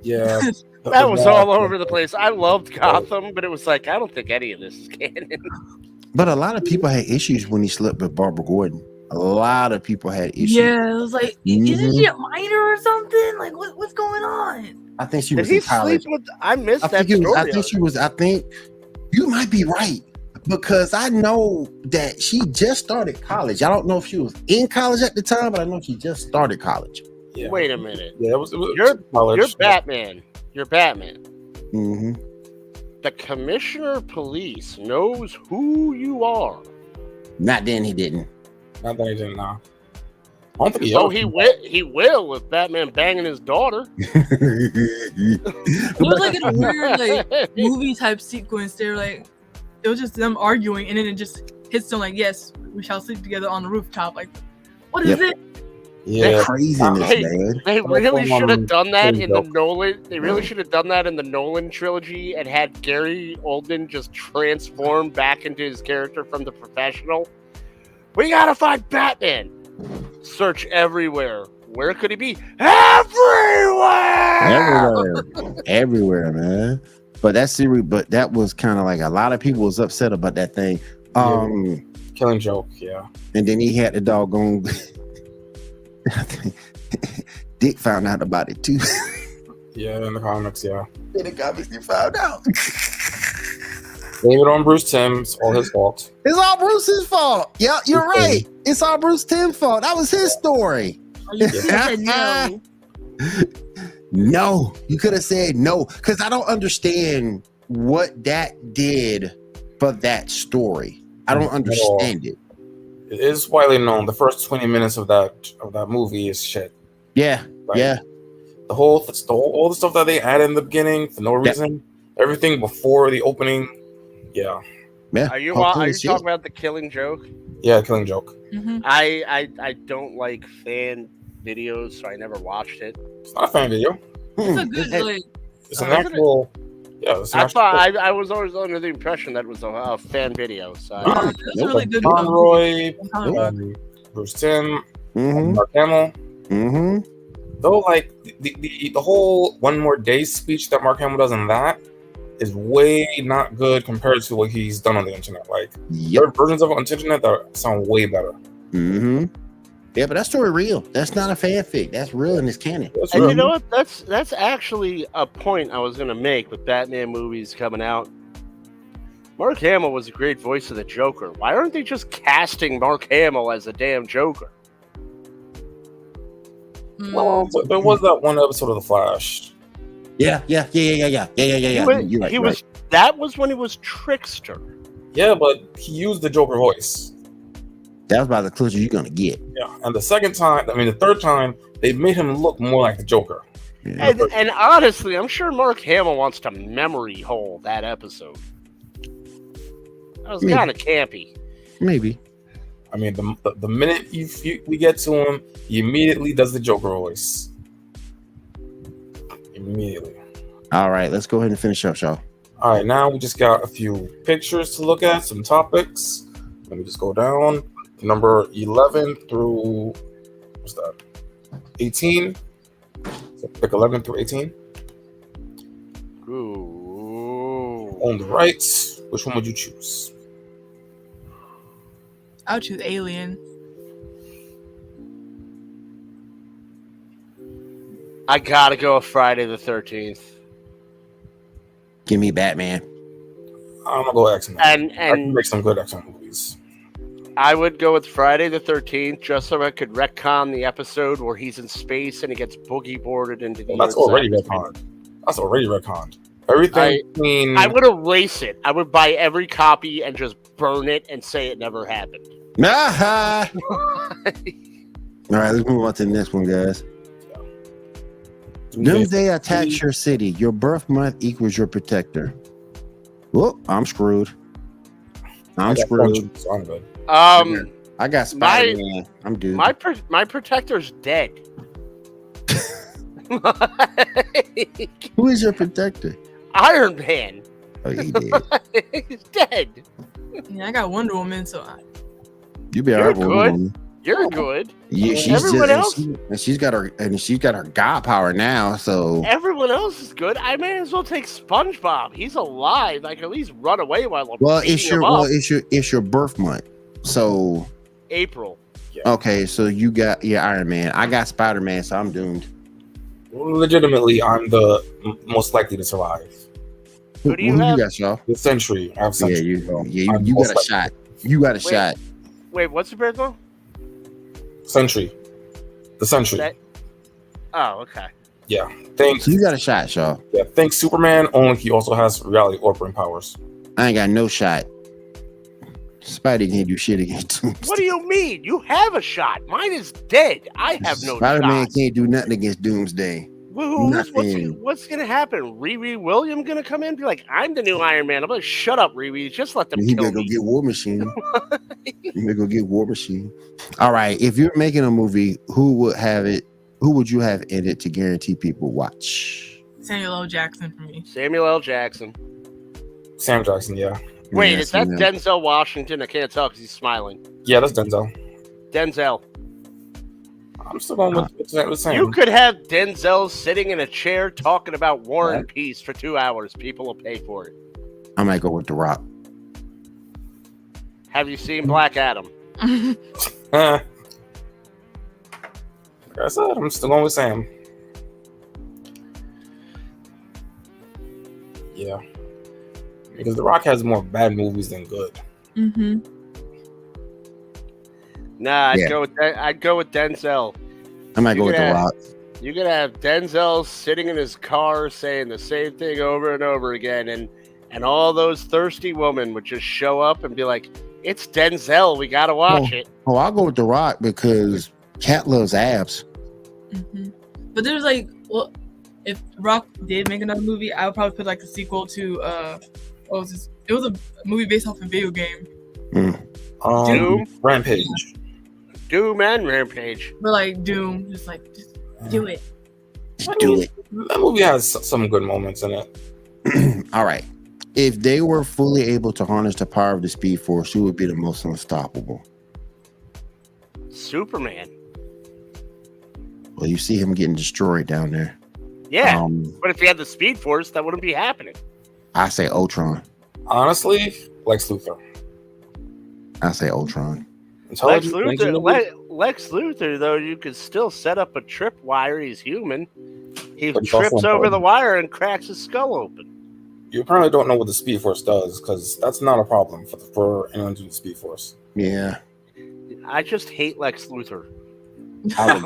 Yeah. That was all over the place. I loved Gotham, but it was like, I don't think any of this is canon. But a lot of people had issues when he slept with Barbara Gordon. A lot of people had issues. Yeah, it was like, isn't she a minor or something? Like, what's going on? I think she was in college. I missed that story. I think you might be right. Because I know that she just started college. I don't know if she was in college at the time, but I know she just started college. Yeah. Wait a minute. Yeah, it was you're Batman. You're Batman. Mm-hmm. The commissioner of police knows who you are. Not then, he didn't. Not that he didn't know. I don't think he will with Batman banging his daughter. It was like in a weird like movie type sequence. They're like, it was just them arguing, and then it just hits them like, "Yes, we shall sleep together on the rooftop." Like, what is it? Yeah, craziness, man. They really should have done that in the Nolan. They really should have done that in the Nolan trilogy and had Gary Oldman just transform back into his character from The Professional. We gotta find Batman. Search everywhere. Where could he be? Everywhere, man. But that was kind of like a lot of people was upset about that thing. Killing Joke, yeah. And then he had the doggone Dick found out about it too. Yeah, in the comics, yeah. And it obviously found out. Blame it on Bruce Timm. It's all his fault. It's all Bruce's fault. Yeah, you're right. It's all Bruce Timm's fault. That was his story. No. No, you could have said no, because I don't understand what that did for that story. I don't understand it. It is widely known. The first 20 minutes of that movie is shit. Yeah, like, yeah. All the stuff that they added in the beginning for no reason. Everything before the opening. Yeah. Are you talking about The Killing Joke? Yeah, Killing Joke. Mm-hmm. I don't like fan videos, so I never watched it. It's not a fan video. It's a good it's an actual. Yeah, I was always under the impression that it was a fan video. So it's a really good Conroy, Bruce Timm, Mark Hamill. Mm-hmm. Though, like the whole one more day speech that Mark Hamill does in that is way not good compared to what he's done on the internet. Like there are versions of it on the internet that sound way better. Mm-hmm. Yeah, but that story real. That's not a fanfic. That's real and it's canon. And you know what? That's actually a point I was going to make with Batman movies coming out. Mark Hamill was a great voice of the Joker. Why aren't they just casting Mark Hamill as a damn Joker? Well, there was that one episode of The Flash. Yeah. That was when he was Trickster. Yeah, but he used the Joker voice. That was about the closest you're gonna get. Yeah, and the third time, they made him look more like the Joker. Yeah. And honestly, I'm sure Mark Hamill wants to memory hole that episode. That was kind of campy. Maybe. I mean, the minute we get to him, he immediately does the Joker voice. Immediately. All right, let's go ahead and finish up, y'all. All right, now we just got a few pictures to look at, some topics. Let me just go down. Number 11 through, 18? So pick 11 through 18. Ooh. On the right, which one would you choose? I'll choose Alien. I gotta go with Friday the 13th. Give me Batman. I'm gonna go X-Men. And I can make some good X-Men movies. I would go with Friday the 13th just so I could retcon the episode where he's in space and he gets boogie boarded into the. Well, that's already retconned. Everything. I would erase it. I would buy every copy and just burn it and say it never happened. All right, let's move on to the next one, guys. Doomsday attacks your city. Your birth month equals your protector. Whoop, I'm screwed. I'm screwed. So I'm good. I got Spider-Man. I'm doomed. My protector's dead. Who is your protector? Iron Man. Oh, he did. He's dead. Yeah, I got Wonder Woman, so You be You're alright, good. woman. You're good. Yeah, Everyone else, she's got her god power now. So everyone else is good. I may as well take SpongeBob. He's alive. I can at least run away while I'm it's your birth month. So April. Yeah. Okay, so you got Iron Man. I got Spider-Man, so I'm doomed. Legitimately, I'm the most likely to survive. Who do you have? You got, y'all? The Sentry. I have Sentry. You got a shot. You got a shot. Wait, what's the bird though? Sentry. The Sentry. Oh, okay. Yeah. Thanks. So you got a shot, Shaw. Yeah. Thanks, Superman. Only he also has reality orbiting powers. I ain't got no shot. Spidey can't do shit against Doomsday. What do you mean? You have a shot. Mine is dead. I have no Spider-Man shot. can't do nothing against Doomsday. What's gonna happen? Riri William gonna come in and be like, I'm the new Iron Man. I'm like, shut up, Riri. Just let them He kill better go me. get War Machine. He better go get War Machine. All right. If you're making a movie, who would you have in it to guarantee people watch? Samuel L. Jackson for me. Samuel L. Jackson. Sam Jackson, yeah. Wait, Yeah, is that Samuel. Denzel Washington? I can't tell because he's smiling. Yeah, that's Denzel. Denzel. I'm still going with the same. You could have Denzel sitting in a chair talking about War and Peace for 2 hours. People will pay for it. I might go with The Rock. Have you seen Black Adam? Like I said, I'm still going with Sam. Yeah. Because The Rock has more bad movies than good. Mm-hmm. Nah, I'd go with Denzel. I might go with The Rock. You're gonna have Denzel sitting in his car saying the same thing over and over again, and all those thirsty women would just show up and be like, "It's Denzel, we gotta watch it." Oh, I'll go with The Rock because Cat loves abs. Mm-hmm. But there's if Rock did make another movie, I would probably put a sequel to what was this? It was a movie based off a video game. Doom? Rampage. Doom and Rampage. But Doom, just do it. Just do it. That movie has some good moments in it. All right. If they were fully able to harness the power of the Speed Force, who would be the most unstoppable? Superman. Well, you see him getting destroyed down there. Yeah, but if he had the Speed Force, that wouldn't be happening. I say Ultron. Honestly, Lex Luthor. I say Ultron. Lex Luthor, though, you could still set up a tripwire. He's human. He trips over the wire and cracks his skull open. You apparently don't know what the Speed Force does, because that's not a problem for anyone to do the Speed Force. Yeah. I just hate Lex Luthor. I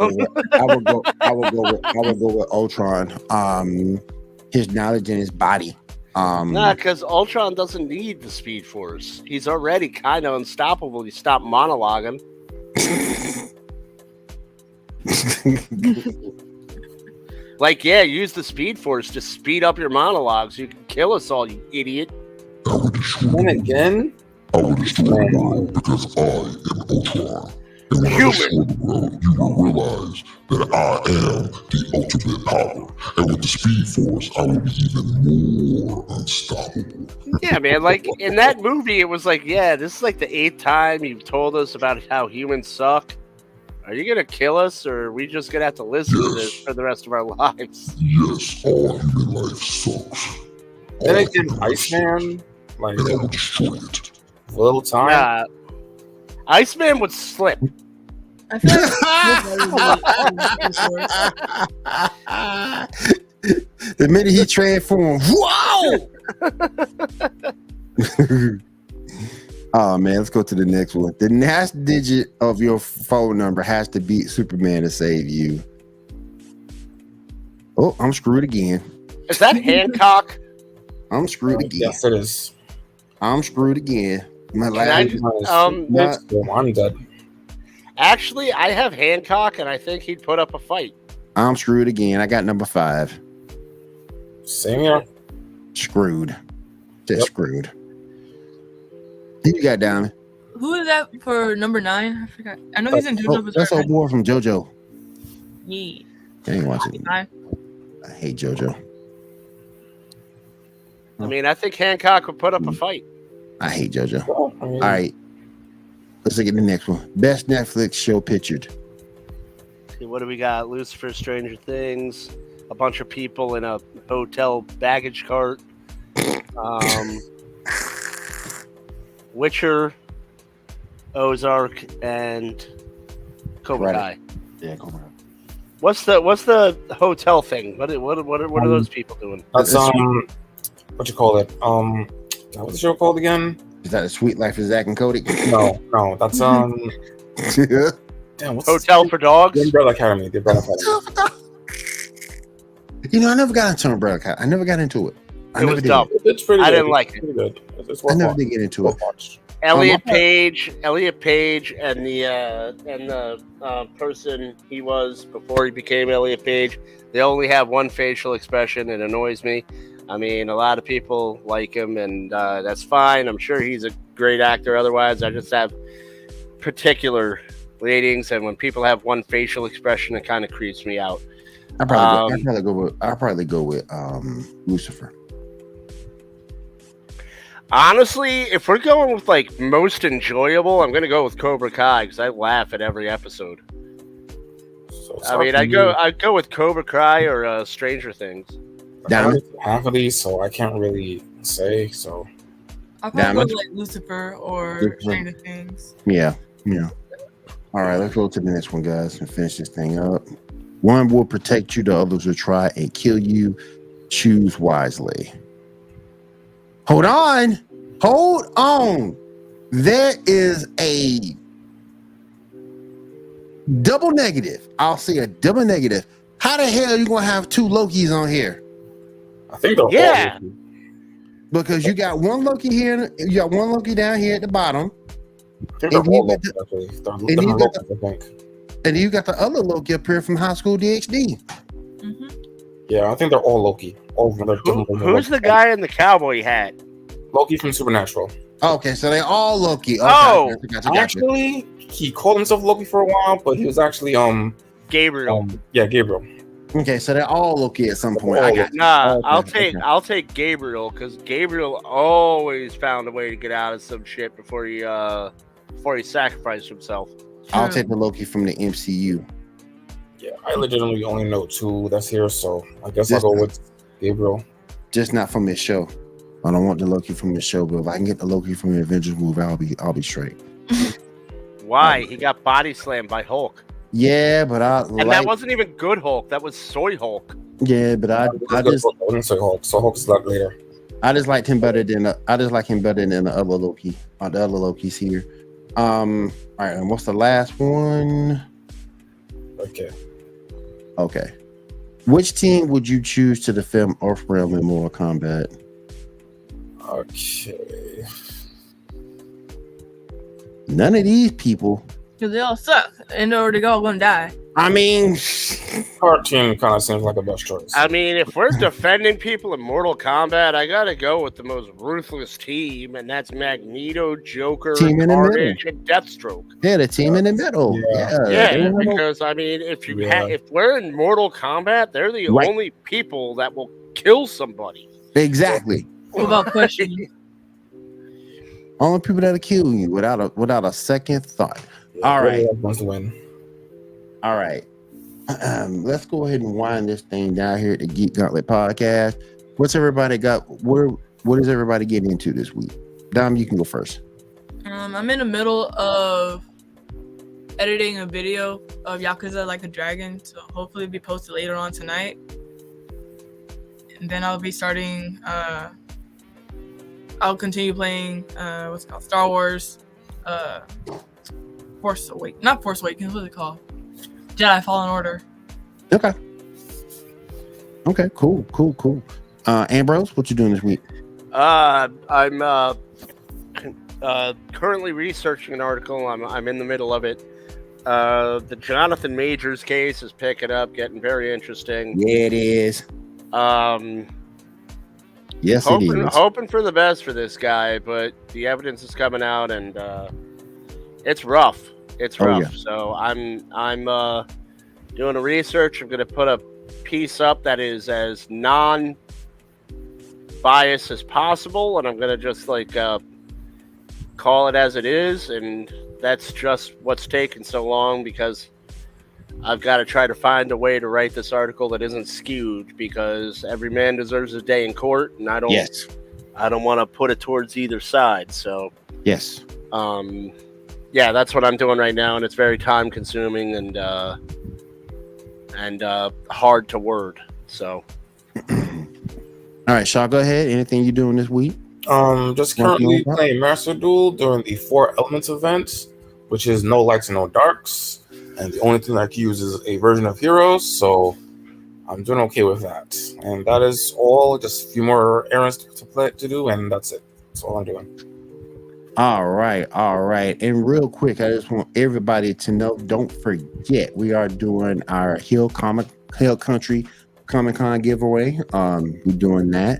would go with Ultron. His knowledge and his body. Nah, because Ultron doesn't need the Speed Force. He's already kind of unstoppable. You stop monologuing. Like, yeah, use the Speed Force to speed up your monologues. You can kill us all, you idiot. And again, I will destroy the world because I am Ultron. And when I destroy the world, you will realize that I am the ultimate power. And with the Speed Force, I will be even more unstoppable. Yeah, man, like, in that movie, it was like, yeah, this is like the 8th time you've told us about how humans suck. Are you going to kill us, or are we just going to have to listen to this for the rest of our lives? Yes, all human life sucks. Then again, Iceman, like, and I will destroy it. a little time. Iceman would slip. I feel like The minute he transformed, whoa! Oh man, let's go to the next one. The last digit of your phone number has to beat Superman to save you. Oh, I'm screwed again. Is that Hancock? I'm screwed again. Yes, it is. I'm screwed again. My last I'm dead. Actually, I have Hancock, and I think he'd put up a fight. I'm screwed again. I got number 5. Same here. Screwed. Just screwed. Who you got, Diamond? Who is that for number 9? I forgot. I know he's in JoJo's. That's old boy from JoJo. Yeah. I ain't watching. I hate JoJo. I mean, I think Hancock would put up a fight. I hate JoJo. All right. Let's look at the next one. Best Netflix show pictured. See, what do we got? Lucifer, Stranger Things, a bunch of people in a hotel baggage cart. Witcher, Ozark, and Cobra Kai. Yeah, Cobra Kai. What's the hotel thing? What are those people doing? That's what you call it? What's the show called again? Is that a Sweet Life of Zack and Cody? No, that's damn, what's Hotel for Dogs? The Umbrella Academy. The Umbrella Academy. You know, I never got into Umbrella Academy. I never got into it. It was dumb. It's pretty. I good. didn't like it. Pretty good. I never did get into it. Elliot Page, and the person he was before he became Elliot Page, they only have one facial expression. It annoys me. I mean, a lot of people like him, and that's fine. I'm sure he's a great actor. Otherwise, I just have particular ratings, and when people have one facial expression, it kind of creeps me out. I'll probably go with Lucifer. Honestly, if we're going with like most enjoyable, I'm gonna go with Cobra Kai because I laugh at every episode. So I mean, I'd go with Cobra Kai or Stranger Things. Half of these, so I can't really say. So I'll probably go like Lucifer or Stranger Things. Yeah. All right, let's go to the next one, guys, and finish this thing up. One will protect you, the others will try and kill you. Choose wisely. Hold on. There is a double negative. I'll say a double negative. How the hell are you going to have 2 Lokis on here? I think they're all Loki. Because you got one Loki here, you got one Loki down here at the bottom. I think they're all Loki, actually. And you got the other Loki up here from High School DxD. Mm-hmm. Yeah, I think they're all Loki. All of them. Who's the guy in the cowboy hat? Loki from Supernatural. Okay, so they all Loki. Okay, Oh, gotcha. Actually, he called himself Loki for a while, but he was actually Gabriel. Gabriel. Okay, so they're all Loki at some point. I got you. Nah, Okay, I'll take Gabriel because Gabriel always found a way to get out of some shit before he sacrificed himself. I'll take the Loki from the MCU. Yeah, I legitimately only know 2 that's here, so I guess I'll go with Gabriel. Just not from this show. I don't want the Loki from this show, but if I can get the Loki from the Avengers movie, I'll be straight. Why? He got body slammed by Hulk. Yeah, but that wasn't even good Hulk. That was Soy Hulk. Yeah, but I just Hulk. So Hulk's a lot later. I just liked him better than the other Loki. The other Loki's here. All right, and what's the last one? Okay. Which team would you choose to defend Earthrealm in Mortal Kombat? Okay. None of these people. Because they all suck, and they're all going to die. I mean, our team kind of seems like the best choice. I mean, if we're defending people in Mortal Kombat, I gotta go with the most ruthless team, and that's Magneto, Joker, Carnage, and Deathstroke. Yeah, the team in the middle. Yeah, because I mean, if we're in Mortal Kombat, they're the only people that will kill somebody. Exactly. Without question. Only people that'll kill you without a second thought. All right. Wants to win. All right. Let's go ahead and wind this thing down here at the Geek Gauntlet Podcast. What's everybody got? What is everybody getting into this week? Dom, you can go first. I'm in the middle of editing a video of Yakuza Like a Dragon, so hopefully it'll be posted later on tonight. And then I'll be starting. I'll continue playing Star Wars. Force Awakens. Not Force Awakens. What's it called? Jedi Fallen Order. Okay. Cool. Ambrose, what you doing this week? I'm currently researching an article. I'm in the middle of it. The Jonathan Majors case is picking up, getting very interesting. Yeah, it is. Yes, it is. Hoping for the best for this guy, but the evidence is coming out, and it's rough. It's rough. Yeah. So I'm doing a research. I'm going to put a piece up that is as non-biased as possible, and I'm going to just call it as it is, and that's just what's taken so long, because I've got to try to find a way to write this article that isn't skewed, because every man deserves a day in court, and I don't want to put it towards either side. So yes. Yeah, that's what I'm doing right now, and it's very time consuming and hard to word. So all right, Shaw, go ahead. Anything you doing this week? Just currently playing Master Duel during the 4 Elements event, which is no lights and no darks, and the only thing I can use is a version of Heroes, so I'm doing okay with that. And that is all. Just a few more errands to do, and that's it. That's all I'm doing. All right. And real quick, I just want everybody to know, don't forget, we are doing our Hill Country Comic-Con giveaway. We're doing that.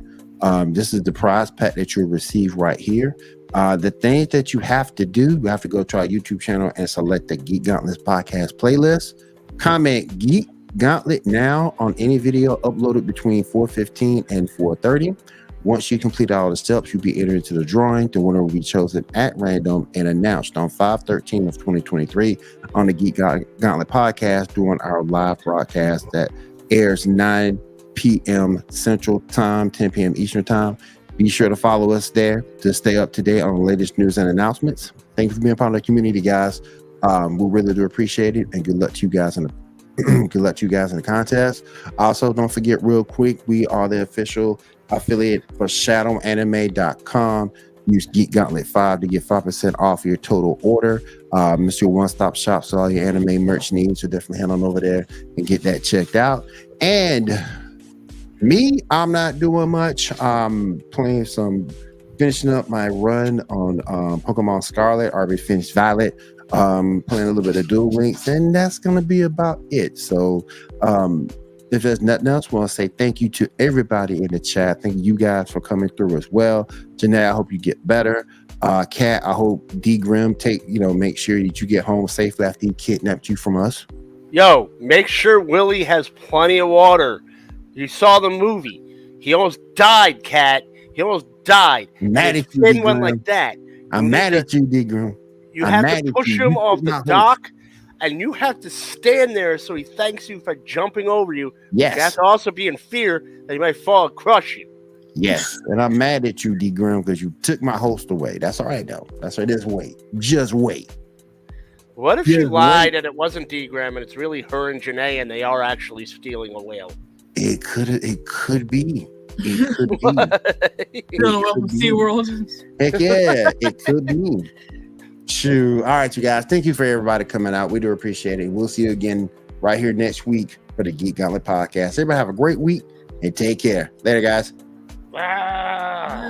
This is the prize pack that you'll receive right here. The things that you have to do, you have to go to our YouTube channel and select the Geek Gauntlet Podcast playlist. Comment Geek Gauntlet now on any video uploaded between 4:15 and 4:30. Once you complete all the steps, you'll be entered into the drawing. The winner will be chosen at random and announced on 5/13 of 2023 on the Geek Gauntlet Podcast during our live broadcast that airs 9 p.m. Central Time, 10 p.m. Eastern Time. Be sure to follow us there to stay up to date on the latest news and announcements. Thank you for being part of the community, guys. We really do appreciate it, and good luck to you guys in the contest. Also, don't forget, real quick, we are the official affiliate for ShadowAnime.com. Use Geek Gauntlet 5 to get 5% off your total order. It's your one-stop shop, so all your anime merch needs, so definitely head on over there and get that checked out. And me, I'm not doing much. Finishing up my run on Pokemon Scarlet. Already finished Violet. Playing a little bit of Duel Links, and that's gonna be about it. So if there's nothing else, I want to say thank you to everybody in the chat. Thank you guys for coming through as well. Janae, I hope you get better. Kat, I hope D Grim make sure that you get home safely after he kidnapped you from us. Yo, make sure Willie has plenty of water. You saw the movie. He almost died, Kat. He almost died. I'm mad at you, D went Grim. like that. I'm mad at you, D Grim. You have to push him off the dock and you have to stand there so he thanks you for jumping over you. Yes. You have to also be in fear that he might fall and crush you. Yes. And I'm mad at you, D. Grim, because you took my host away. That's all right, though. That's right. Just wait. Just wait. What if she lied and it wasn't D-Gram and it's really her and Janae and they are actually stealing a whale? It could be. It could be. SeaWorld. Heck yeah, it could be. Shoot. All right, you guys. Thank you for everybody coming out. We do appreciate it. We'll see you again right here next week for the Geek Gauntlet Podcast. Everybody have a great week and take care. Later, guys. Ah.